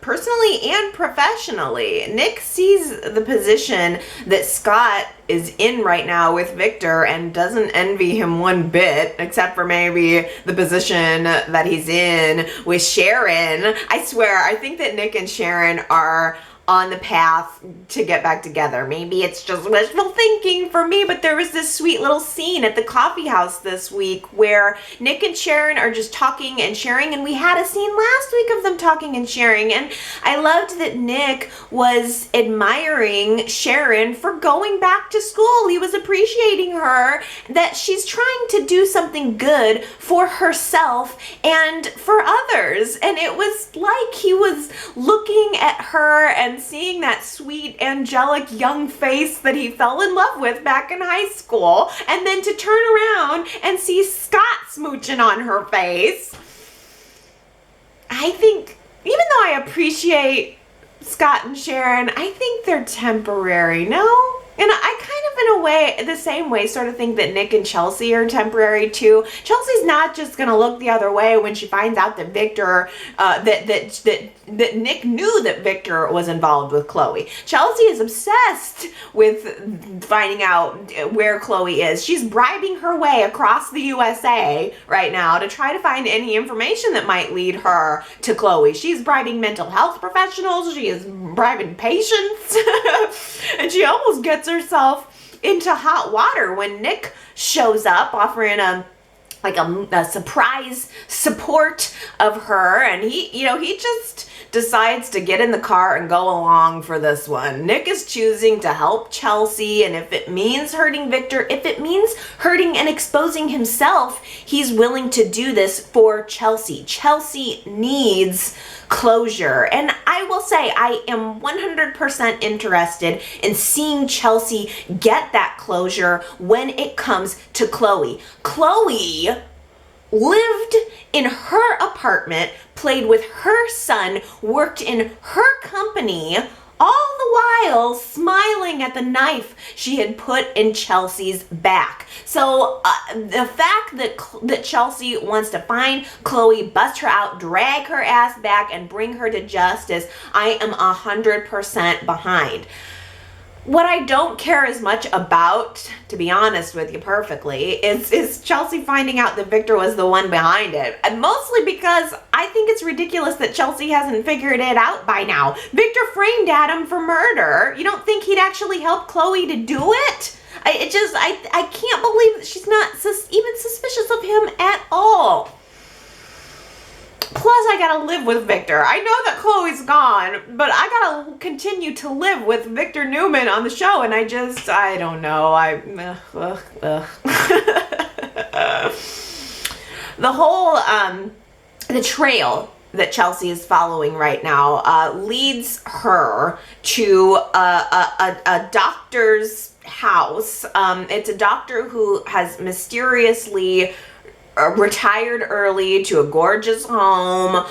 personally and professionally. Nick sees the position that Scott is in right now with Victor and doesn't envy him one bit, except for maybe the position that he's in with Sharon. I swear, I think that Nick and Sharon are on the path to get back together. Maybe it's just wishful thinking for me, but there was this sweet little scene at the coffee house this week where Nick and Sharon are just talking and sharing, and we had a scene last week of them talking and sharing, and I loved that Nick was admiring Sharon for going back to school. He was appreciating her, that she's trying to do something good for herself and for others, and it was like he was looking at her and seeing that sweet, angelic young face that he fell in love with back in high school, and then to turn around and see Scott smooching on her face. I think, even though I appreciate Scott and Sharon, I think they're temporary, no? And I kind of, in a way, the same way, sort of think that Nick and Chelsea are temporary too. Chelsea's not just gonna look the other way when she finds out that Victor, that Nick knew that Victor was involved with Chloe. Chelsea is obsessed with finding out where Chloe is. She's bribing her way across the USA right now to try to find any information that might lead her to Chloe. She's bribing mental health professionals. She is bribing patients. And she almost gets herself into hot water when Nick shows up offering a surprise support of her, and he just decides to get in the car and go along for this one. Nick is choosing to help Chelsea, and if it means hurting Victor, if it means hurting and exposing himself, he's willing to do this for Chelsea. Chelsea needs closure, and I I will say I am 100% interested in seeing Chelsea get that closure when it comes to Chloe. Chloe lived in her apartment, played with her son, worked in her company, all the while smiling at the knife she had put in Chelsea's back. So the fact that Chelsea wants to find Chloe, bust her out, drag her ass back, and bring her to justice, I am 100% behind. What I don't care as much about, to be honest with you perfectly, is Chelsea finding out that Victor was the one behind it. And mostly because I think it's ridiculous that Chelsea hasn't figured it out by now. Victor framed Adam for murder. You don't think he'd actually help Chloe to do it? I can't believe that she's not even suspicious of him at all. Plus, I gotta live with Victor. I know that Chloe's gone, but I gotta continue to live with Victor Newman on the show, and I don't know. The whole, the trail that Chelsea is following right now leads her to a doctor's house. It's a doctor who has mysteriously retired early to a gorgeous home.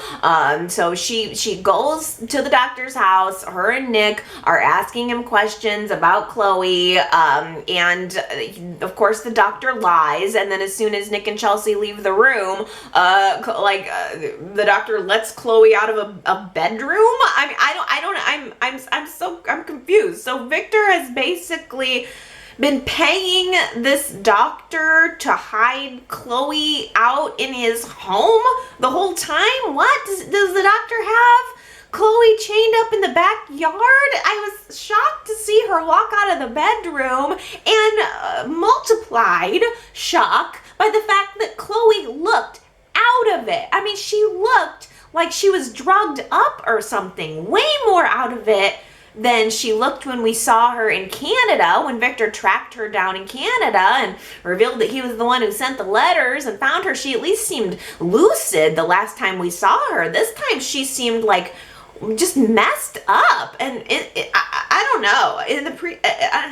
So she goes to the doctor's house. Her and Nick are asking him questions about Chloe, and of course the doctor lies. And then as soon as Nick and Chelsea leave the room, the doctor lets Chloe out of a bedroom. I'm confused. So Victor has basically been paying this doctor to hide Chloe out in his home the whole time? What? Does the doctor have Chloe chained up in the backyard? I was shocked to see her walk out of the bedroom, and multiplied shock by the fact that Chloe looked out of it. I mean, she looked like she was drugged up or something. Way more out of it than she looked when we saw her in Canada, when Victor tracked her down in Canada and revealed that he was the one who sent the letters and found her. She at least seemed lucid the last time we saw her. This time she seemed like just messed up, and I don't know.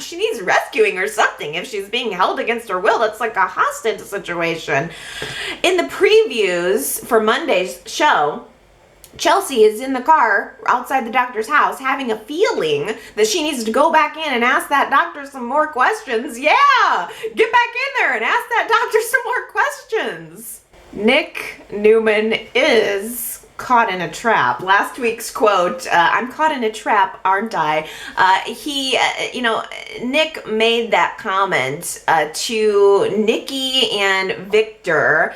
She needs rescuing or something if she's being held against her will. That's like a hostage situation. In the previews for Monday's show, Chelsea is in the car outside the doctor's house having a feeling that she needs to go back in and ask that doctor some more questions. Yeah, get back in there and ask that doctor some more questions. Nick Newman is caught in a trap. Last week's quote, I'm caught in a trap, aren't I? Nick made that comment to Nikki and Victor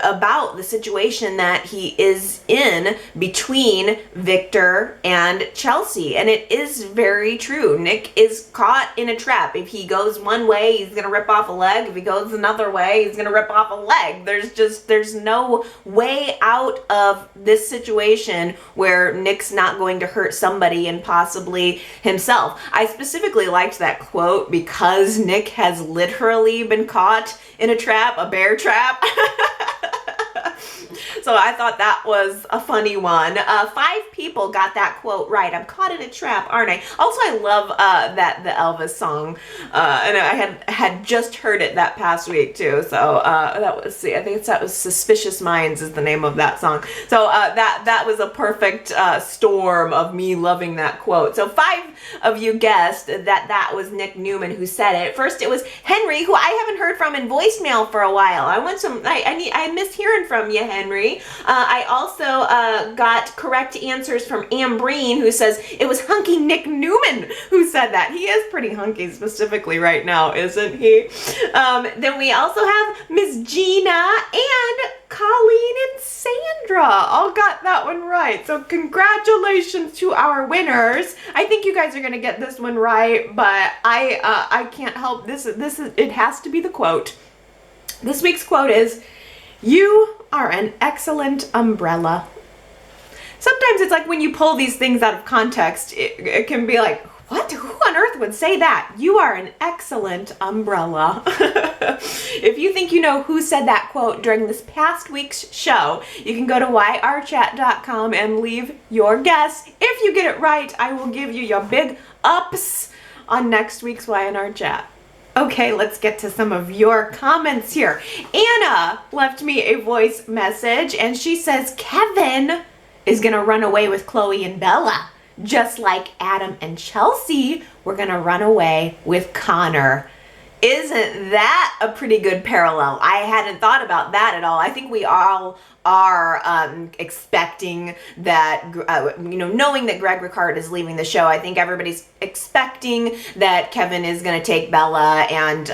about the situation that he is in between Victor and Chelsea. And it is very true. Nick is caught in a trap. If he goes one way, he's gonna rip off a leg. If he goes another way, he's gonna rip off a leg. There's no way out of this situation where Nick's not going to hurt somebody and possibly himself. I specifically liked that quote because Nick has literally been caught in a trap, a bear trap. So I thought that was a funny one. 5 people got that quote right. I'm caught in a trap, aren't I? Also, I love the Elvis song, and I had just heard it that past week too. So that was, I think that was "Suspicious Minds" is the name of that song. So that was a perfect storm of me loving that quote. So 5 of you guessed that was Nick Newman who said it. First, it was Henry, who I haven't heard from in voicemail for a while. I miss hearing from you, Henry. I also got correct answers from Ambreen, who says it was hunky Nick Newman who said that. He is pretty hunky specifically right now, isn't he? Then we also have Miss Gina and Colleen and Sandra all got that one right. So congratulations to our winners. I think you guys are gonna get this one right, but I can't help this. It has to be the quote. This week's quote is, "You are an excellent umbrella." Sometimes it's like when you pull these things out of context, it can be like, what? Who on on earth would say that? You are an excellent umbrella. If you think you know who said that quote during this past week's show, you can go to yrchat.com and leave your guess. If you get it right, I will give you your big ups on next week's Y&R Chat. Okay, let's get to some of your comments here. Anna left me a voice message and she says Kevin is gonna run away with Chloe and Bella, just like Adam and Chelsea were gonna run away with Connor. Isn't that a pretty good parallel? I hadn't thought about that at all. I think we all are expecting that, knowing that Greg Ricard is leaving the show, I think everybody's expecting that Kevin is going to take Bella and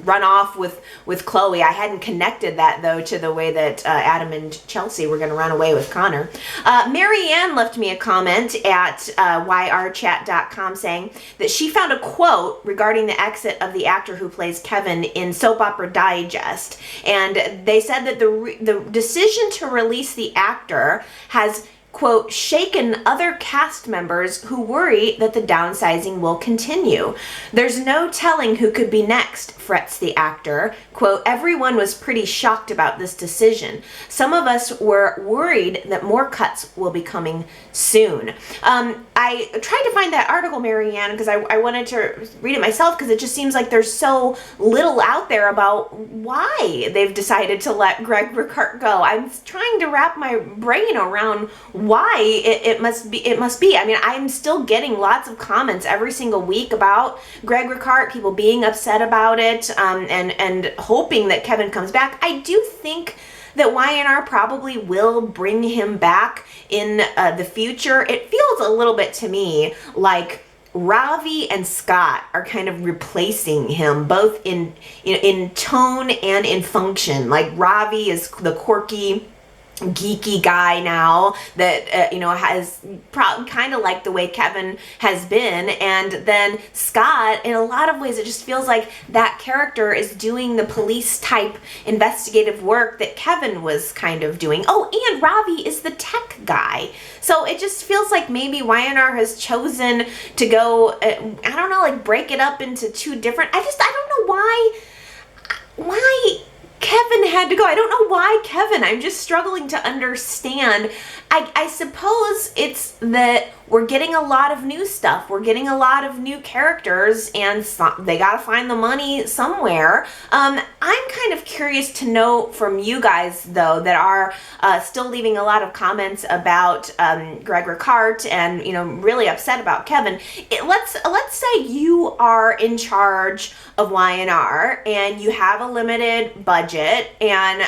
run off with Chloe. I hadn't connected that, though, to the way that Adam and Chelsea were going to run away with Connor. Marianne left me a comment at yrchat.com saying that she found a quote regarding the exit of the actor who plays Kevin in Soap Opera Digest, and they said that the decision to release the actor has, quote, shaken other cast members who worry that the downsizing will continue. There's no telling who could be next, frets the actor. Quote, everyone was pretty shocked about this decision. Some of us were worried that more cuts will be coming soon. I tried to find that article, Marianne, because I wanted to read it myself, because it just seems like there's so little out there about why they've decided to let Greg Ricard go. I'm trying to wrap my brain around why it must be. I mean, I'm still getting lots of comments every single week about Greg Ricard, people being upset about it, and hoping that Kevin comes back. I do think that Y&R probably will bring him back in the future. It feels a little bit to me like Ravi and Scott are kind of replacing him, both in tone and in function. Like Ravi is the quirky, geeky guy now that has kind of like the way Kevin has been, and then Scott, in a lot of ways, it just feels like that character is doing the police type investigative work that Kevin was kind of doing. Oh, and Ravi is the tech guy, so it just feels like maybe Y&R has chosen to go break it up into two different. I don't know why Kevin had to go. I don't know why Kevin. I'm just struggling to understand. I suppose it's that we're getting a lot of new stuff. We're getting a lot of new characters, and they got to find the money somewhere. I'm kind of curious to know from you guys, though, that are still leaving a lot of comments about Greg Ricard and really upset about Kevin. Let's say you are in charge of Y&R and you have a limited budget, and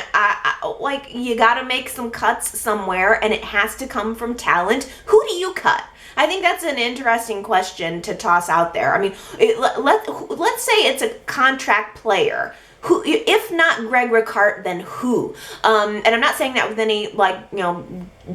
you got to make some cuts somewhere, and it has to come from talent. Who do you cut? I think that's an interesting question to toss out there. I mean, let's say it's a contract player. Who, if not Greg Ricard, then who? And I'm not saying that with any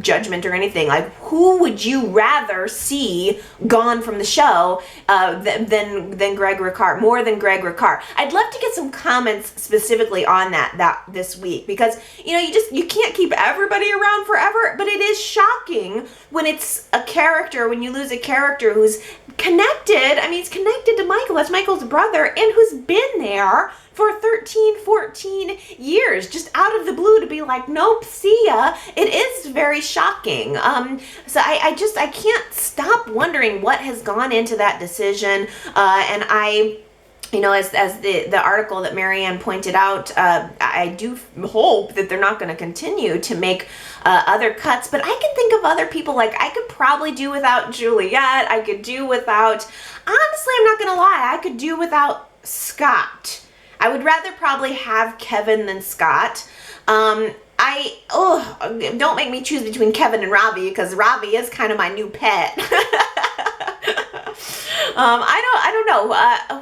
judgment or anything. Like, who would you rather see gone from the show than Greg Ricard? More than Greg Ricard. I'd love to get some comments specifically on that this week, because you can't keep everybody around forever. But it is shocking when it's a character, when you lose a character who's connected. I mean, he's connected to Michael. That's Michael's brother, and who's been there for 13, 14 years, just out of the blue to be like, nope, see ya. It is very shocking. So I can't stop wondering what has gone into that decision. And as the article that Marianne pointed out, I do hope that they're not going to continue to make other cuts, but I can think of other people. Like, I could probably do without Juliet. I could do without, honestly, I'm not going to lie, I could do without Scott. I would rather probably have Kevin than Scott. Don't make me choose between Kevin and Ravi, because Ravi is kind of my new pet. I don't know.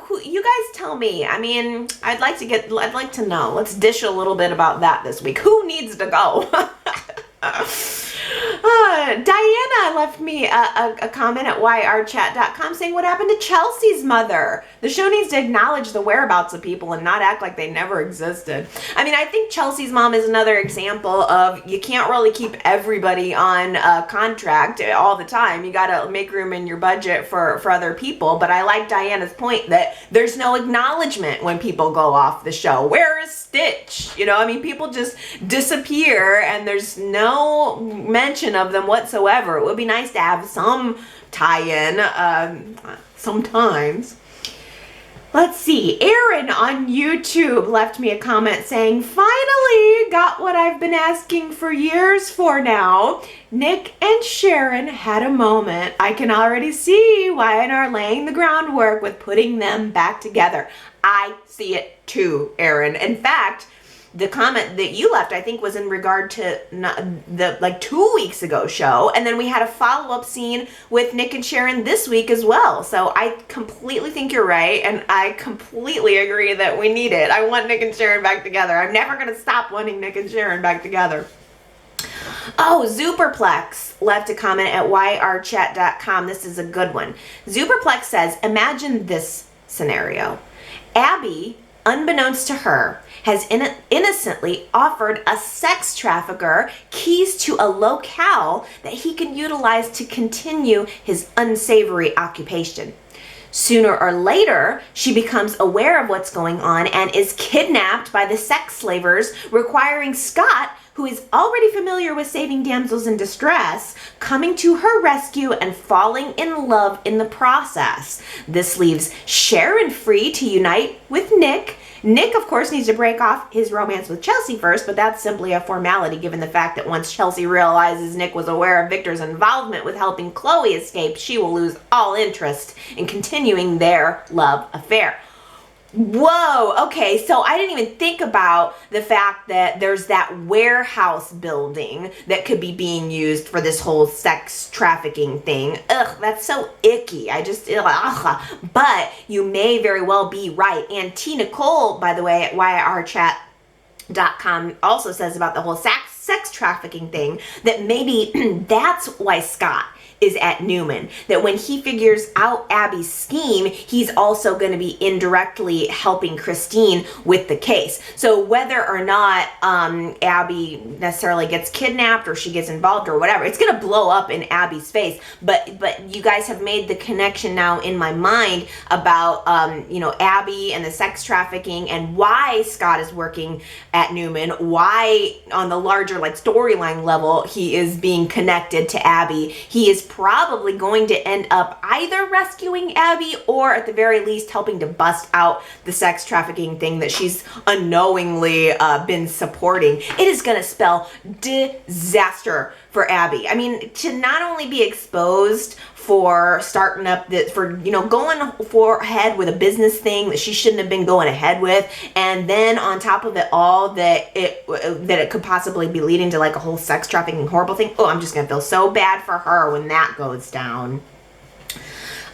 Who you guys tell me? I mean, I'd like to know. Let's dish a little bit about that this week. Who needs to go? Diana left me a comment at yrchat.com saying, what happened to Chelsea's mother? The show needs to acknowledge the whereabouts of people and not act like they never existed. I mean, I think Chelsea's mom is another example of you can't really keep everybody on a contract all the time. You got to make room in your budget for other people. But I like Diana's point that there's no acknowledgement when people go off the show. Where is Stitch? You know, I mean, people just disappear and there's no mention of them whatsoever. It would be nice to have some tie-in sometimes. Let's see. Aaron on YouTube left me a comment saying, finally got what I've been asking for years for now. Nick and Sharon had a moment. I can already see Y&R laying the groundwork with putting them back together. I see it too, Aaron. In fact, the comment that you left, I think, was in regard to the like 2 weeks ago show. And then we had a follow-up scene with Nick and Sharon this week as well. So I completely think you're right. And I completely agree that we need it. I want Nick and Sharon back together. I'm never going to stop wanting Nick and Sharon back together. Oh, Zuperplex left a comment at yrchat.com. This is a good one. Zuperplex says, imagine this scenario. Abby, unbeknownst to her, has innocently offered a sex trafficker keys to a locale that he can utilize to continue his unsavory occupation. Sooner or later, she becomes aware of what's going on and is kidnapped by the sex slavers, requiring Scott, who is already familiar with saving damsels in distress, coming to her rescue and falling in love in the process. This leaves Sharon free to unite with Nick. Nick, of course, needs to break off his romance with Chelsea first, but that's simply a formality given the fact that once Chelsea realizes Nick was aware of Victor's involvement with helping Chloe escape, she will lose all interest in continuing their love affair. Whoa, okay, so I didn't even think about the fact that there's that warehouse building that could be being used for this whole sex trafficking thing. Ugh, that's so icky. Ugh. But you may very well be right. And T. Nicole, by the way, at yrchat.com also says about the whole sex trafficking thing that maybe that's why Scott is at Newman, that when he figures out Abby's scheme, he's also going to be indirectly helping Christine with the case. So whether or not Abby necessarily gets kidnapped or she gets involved or whatever, it's going to blow up in Abby's face. But you guys have made the connection now in my mind about Abby and the sex trafficking and why Scott is working at Newman, why on the larger like storyline level he is being connected to Abby. He is probably going to end up either rescuing Abby or at the very least helping to bust out the sex trafficking thing that she's unknowingly been supporting. It is going to spell disaster for Abby. I mean, to not only be exposed for starting up going ahead with a business thing that she shouldn't have been going ahead with, and then on top of it all that it could possibly be leading to like a whole sex trafficking horrible thing. Oh, I'm just gonna feel so bad for her when that goes down.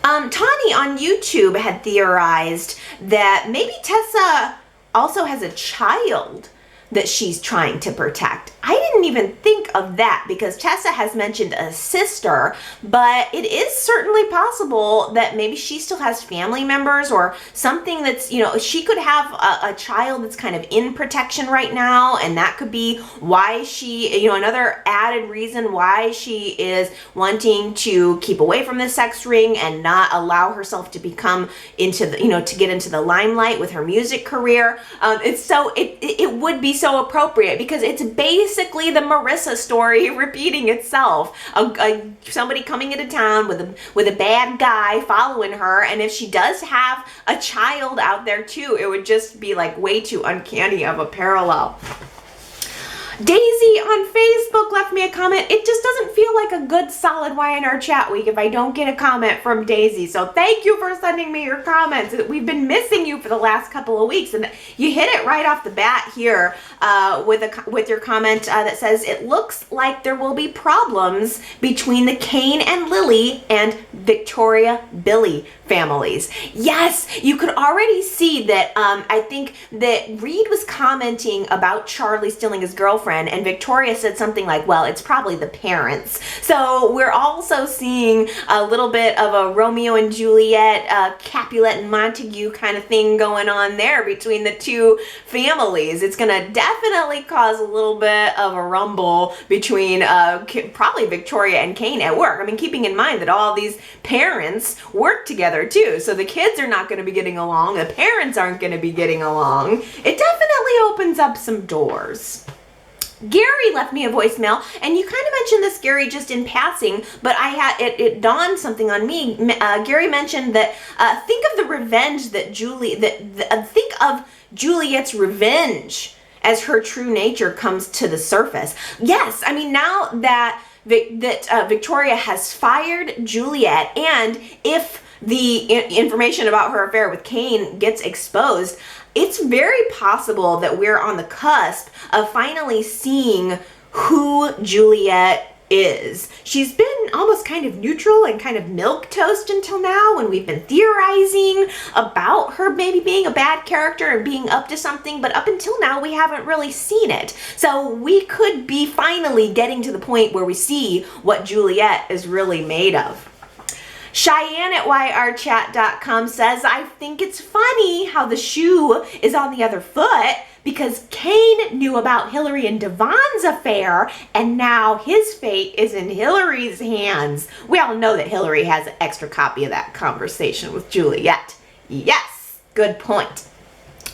Tani on YouTube had theorized that maybe Tessa also has a child that she's trying to protect. I didn't even think of that because Tessa has mentioned a sister, but it is certainly possible that maybe she still has family members or something that's, she could have a child that's kind of in protection right now, and that could be why she, another added reason why she is wanting to keep away from the sex ring and not allow herself to become into the, to get into the limelight with her music career. It would be so appropriate because it's basically the Marissa story repeating itself. Somebody coming into town with a bad guy following her, and if she does have a child out there too, it would just be like way too uncanny of a parallel. Daisy on Facebook left me a comment. It just doesn't feel like a good solid Y&R chat week if I don't get a comment from Daisy. So thank you for sending me your comments. We've been missing you for the last couple of weeks, and you hit it right off the bat here with your comment that says it looks like there will be problems between the Kane and Lily and Victoria, Billy families. Yes, you could already see that. I think that Reed was commenting about Charlie stealing his girlfriend, and Victoria said something like, well, it's probably the parents. So we're also seeing a little bit of a Romeo and Juliet, Capulet and Montague kind of thing going on there between the two families. It's going to definitely cause a little bit of a rumble between probably Victoria and Kane at work. I mean, keeping in mind that all these parents work together too, so the kids are not going to be getting along, the parents aren't going to be getting along. It definitely opens up some doors. Gary left me a voicemail, and you kind of mentioned this, Gary, just in passing, but it dawned something on me. Gary mentioned that think of the revenge that think of Juliet's revenge as her true nature comes to the surface. Yes, I mean, now that Victoria has fired Juliet, and if the information about her affair with Kane gets exposed, it's very possible that we're on the cusp of finally seeing who Juliet is. She's been almost kind of neutral and kind of milquetoast until now, when we've been theorizing about her maybe being a bad character and being up to something, but up until now we haven't really seen it. So we could be finally getting to the point where we see what Juliet is really made of. Cheyenne at yrchat.com says, I think it's funny how the shoe is on the other foot, because Kane knew about Hillary and Devon's affair, and now his fate is in Hillary's hands. We all know that Hillary has an extra copy of that conversation with Juliet. Yes, good point.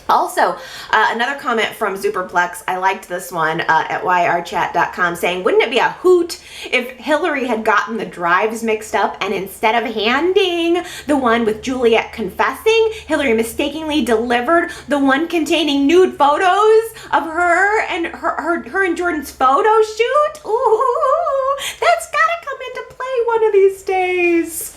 Also, another comment from Superplex, I liked this one at yrchat.com, saying, wouldn't it be a hoot if Hillary had gotten the drives mixed up, and instead of handing the one with Juliet confessing, Hillary mistakenly delivered the one containing nude photos of her and her and Jordan's photo shoot? Ooh, that's gotta come into play one of these days.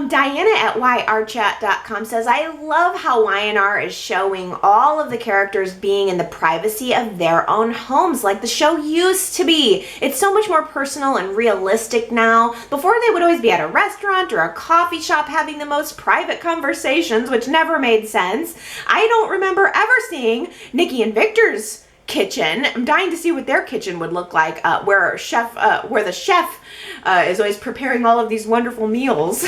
Diana at yrchat.com says, I love how Y&R is showing all of the characters being in the privacy of their own homes like the show used to be. It's so much more personal and realistic now. Before, they would always be at a restaurant or a coffee shop having the most private conversations, which never made sense. I don't remember ever seeing Nikki and Victor's kitchen. I'm dying to see what their kitchen would look like, where the chef is always preparing all of these wonderful meals.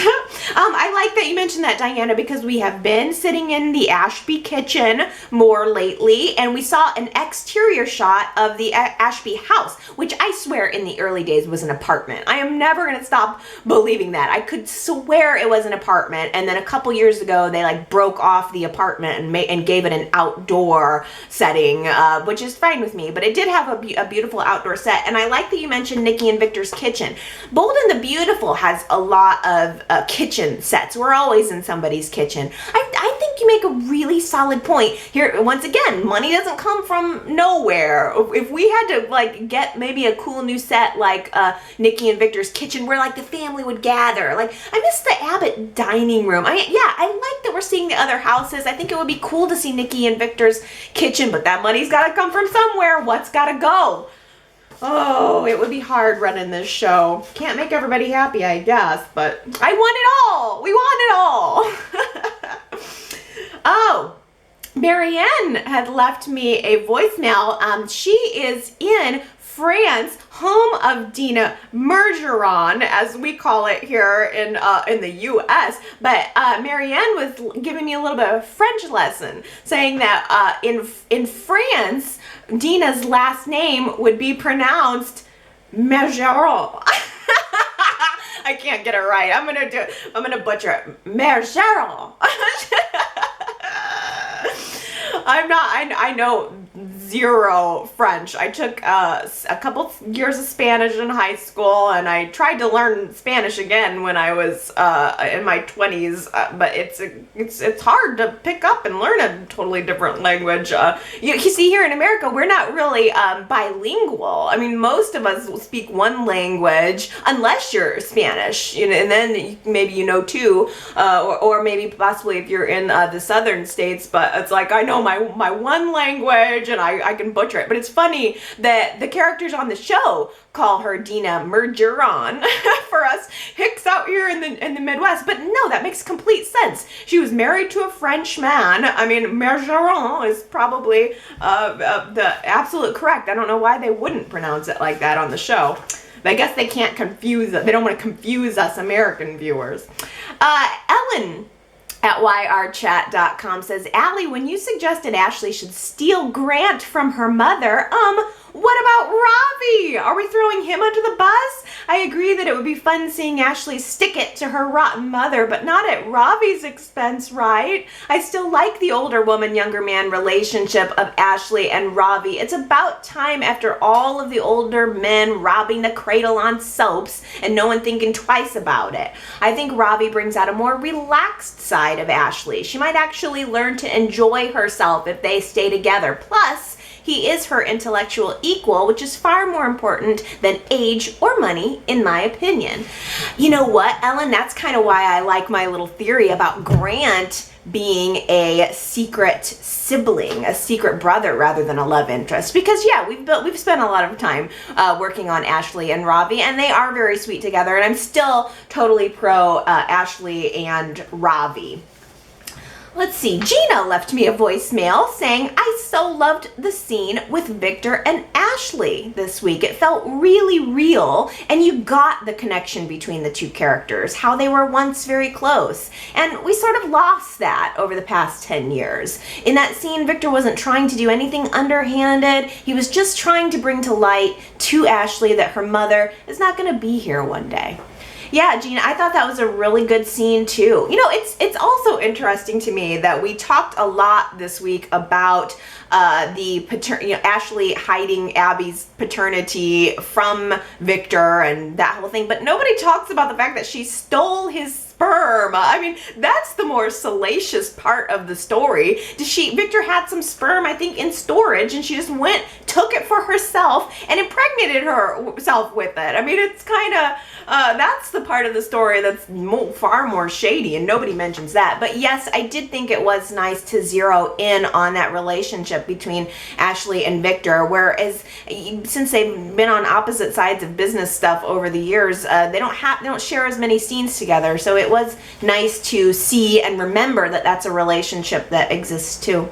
I like that you mentioned that, Diana, because we have been sitting in the Ashby kitchen more lately, and we saw an exterior shot of the Ashby house, which I swear in the early days was an apartment. I am never going to stop believing that. I could swear it was an apartment, and then a couple years ago they like broke off the apartment and gave it an outdoor setting, which is fine with me, but it did have a beautiful outdoor set. And I like that you mentioned Nikki and Victor's kitchen. Bold and the Beautiful has a lot of kitchen sets. We're always in somebody's kitchen. I think you make a really solid point here. Once again, money doesn't come from nowhere. If we had to like get maybe a cool new set like Nikki and Victor's kitchen, where like the family would gather. Like, I miss the Abbott dining room. I like that we're seeing the other houses. I think it would be cool to see Nikki and Victor's kitchen, but that money's got to come from somewhere. What's got to go? Oh, it would be hard running this show. Can't make everybody happy, I guess, but I want it all. We want it all. Oh, Marianne had left me a voicemail. She is in France, home of Dina Mergeron, as we call it here in the U.S. But Marianne was giving me a little bit of a French lesson, saying that in France, Dina's last name would be pronounced Mergeron. I can't get it right. I'm gonna butcher it. Mergeron. I know zero French. I took a couple years of Spanish in high school, and I tried to learn Spanish again when I was in my 20s, but it's hard to pick up and learn a totally different language. You see, here in America, we're not really bilingual. I mean, most of us will speak one language, unless you're Spanish, and then maybe you know two, or maybe possibly if you're in the southern states, but it's like, I know my one language, and I can butcher it. But it's funny that the characters on the show call her Dina Mergeron. For us here in the Midwest. But no, that makes complete sense. She was married to a French man. I mean, Margeron is probably the absolute correct. I don't know why they wouldn't pronounce it like that on the show. But I guess they can't confuse us. They don't want to confuse us American viewers. Ellen at yrchat.com says, Allie, when you suggested Ashley should steal Grant from her mother, what about Ravi? Are we throwing him under the bus? I agree that it would be fun seeing Ashley stick it to her rotten mother, but not at Ravi's expense, right? I still like the older woman, younger man relationship of Ashley and Ravi. It's about time after all of the older men robbing the cradle on soaps and no one thinking twice about it. I think Ravi brings out a more relaxed side of Ashley. She might actually learn to enjoy herself if they stay together. Plus, he is her intellectual equal, which is far more important than age or money, in my opinion. You know what, Ellen? That's kind of why I like my little theory about Grant being a secret sibling, a secret brother rather than a love interest. Because yeah, we've spent a lot of time working on Ashley and Ravi, and they are very sweet together. And I'm still totally pro Ashley and Ravi. Let's see, Gina left me a voicemail saying, I so loved the scene with Victor and Ashley this week. It felt really real, and you got the connection between the two characters, how they were once very close. And we sort of lost that over the past 10 years. In that scene, Victor wasn't trying to do anything underhanded. He was just trying to bring to light to Ashley that her mother is not going to be here one day. Yeah, Gina, I thought that was a really good scene too. You know, it's also interesting to me that we talked a lot this week about Ashley hiding Abby's paternity from Victor and that whole thing, but nobody talks about the fact that she stole his sperm. I mean, that's the more salacious part of the story. Victor had some sperm, I think, in storage, and she just took it for herself and impregnated herself with it. I mean, it's kind of, that's the part of the story that's far more shady, and nobody mentions that. But yes, I did think it was nice to zero in on that relationship between Ashley and Victor, whereas since they've been on opposite sides of business stuff over the years, they don't share as many scenes together. So it was nice to see and remember that that's a relationship that exists too.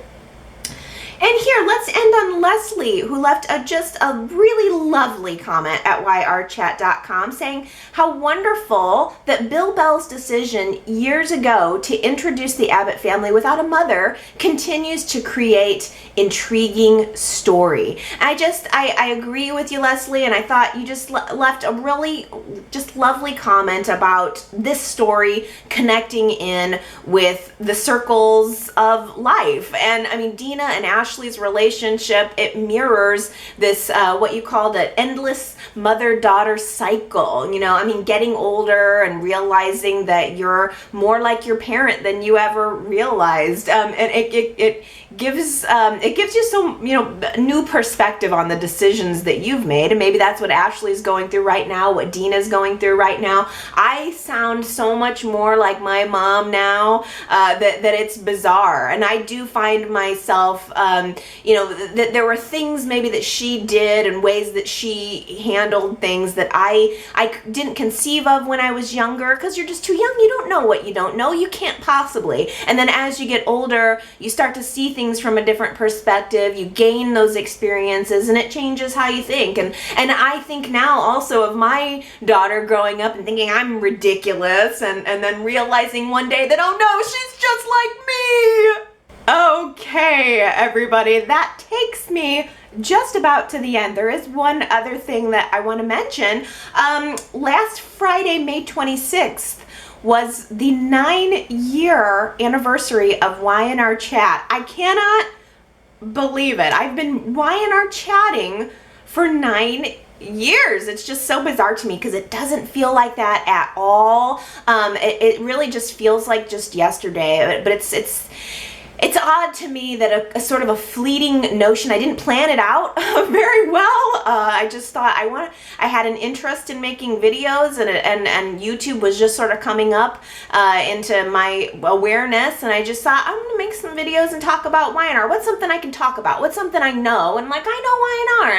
And here, let's end on Leslie, who left just a really lovely comment at yrchat.com saying how wonderful that Bill Bell's decision years ago to introduce the Abbott family without a mother continues to create intriguing story. I agree with you, Leslie, and I thought you just left a really just lovely comment about this story connecting in with the circles of life. And I mean, Dina and Ashley's relationship, it mirrors this what you called an endless mother-daughter cycle. You know, I mean, getting older and realizing that you're more like your parent than you ever realized, and it gives you some, you know, new perspective on the decisions that you've made. And maybe that's what Ashley's going through right now, what Dina's going through right now. I sound so much more like my mom now that it's bizarre. And I do find myself, you know, that there were things maybe that she did and ways that she handled things that I didn't conceive of when I was younger, because you're just too young. You don't know what you don't know. You can't possibly. And then as you get older, you start to see things from a different perspective. You gain those experiences and it changes how you think. And I think now also of my daughter growing up and thinking I'm ridiculous, and then realizing one day that, oh no, she's just like me. Okay, everybody, that takes me just about to the end. There is one other thing that I want to mention. Last Friday, May 26th, was the 9-year anniversary of Y&R Chat. I cannot believe it. I've been Y&R chatting for 9 years. It's just so bizarre to me because it doesn't feel like that at all. It really just feels like just yesterday, but It's odd to me that a sort of a fleeting notion, I didn't plan it out very well. I just thought I had an interest in making videos, and YouTube was just sort of coming up into my awareness, and I just thought, I'm gonna make some videos and talk about Y&R. What's something I can talk about? What's something I know? And like, I know Y&R,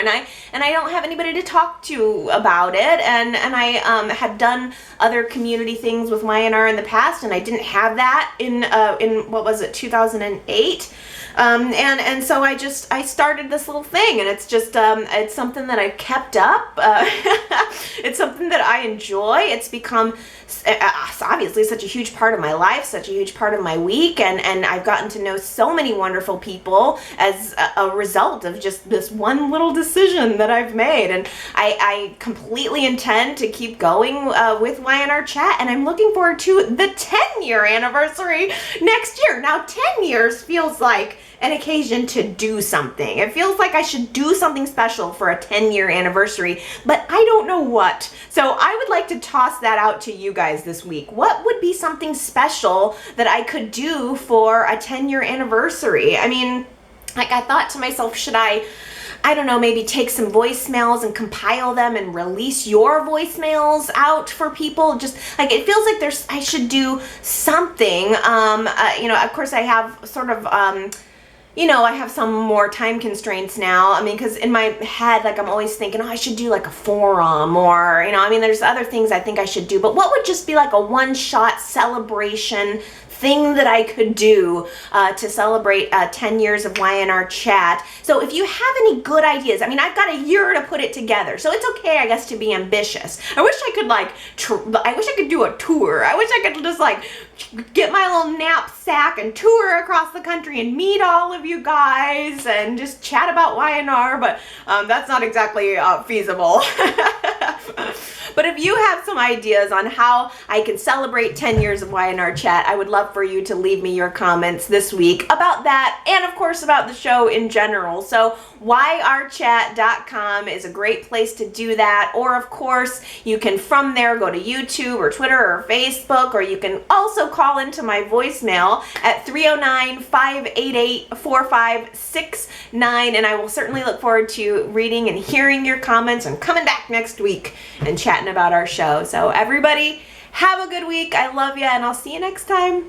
and I don't have anybody to talk to about it, and I had done other community things with Y&R in the past, and I didn't have that in what was it, 2008, and so I started this little thing, and it's just it's something that I've kept up. It's something that I enjoy. It's become obviously such a huge part of my life, such a huge part of my week, and I've gotten to know so many wonderful people as a result of just this one little decision that I've made, and I completely intend to keep going with Y&R Chat, and I'm looking forward to the 10-year anniversary next year. Now, 10 years feels like an occasion to do something. It feels like I should do something special for a 10-year anniversary, but I don't know what. So I would like to toss that out to you guys this week. What would be something special that I could do for a 10-year anniversary? I mean, like, I thought to myself, should I don't know, maybe take some voicemails and compile them and release your voicemails out for people? Just like, it feels like I should do something. You know, of course I have sort of, you know, I have some more time constraints now. I mean, because in my head, like, I'm always thinking, oh, I should do like a forum, or, you know, I mean, there's other things I think I should do, but what would just be like a one-shot celebration thing that I could do to celebrate 10 years of Y&R Chat? So if you have any good ideas, I mean, I've got a year to put it together, so it's okay, I guess, to be ambitious. I wish I could like, I wish I could do a tour. I wish I could just like get my little knapsack and tour across the country and meet all of you guys and just chat about Y&R, but that's not exactly feasible. But if you have some ideas on how I can celebrate 10 years of Y&R Chat, I would love for you to leave me your comments this week about that, and of course about the show in general. So yrchat.com is a great place to do that, or of course you can from there go to YouTube or Twitter or Facebook, or you can also call into my voicemail at 309-588-4569, and I will certainly look forward to reading and hearing your comments and coming back next week and chatting about our show. So everybody, have a good week. I love you, and I'll see you next time.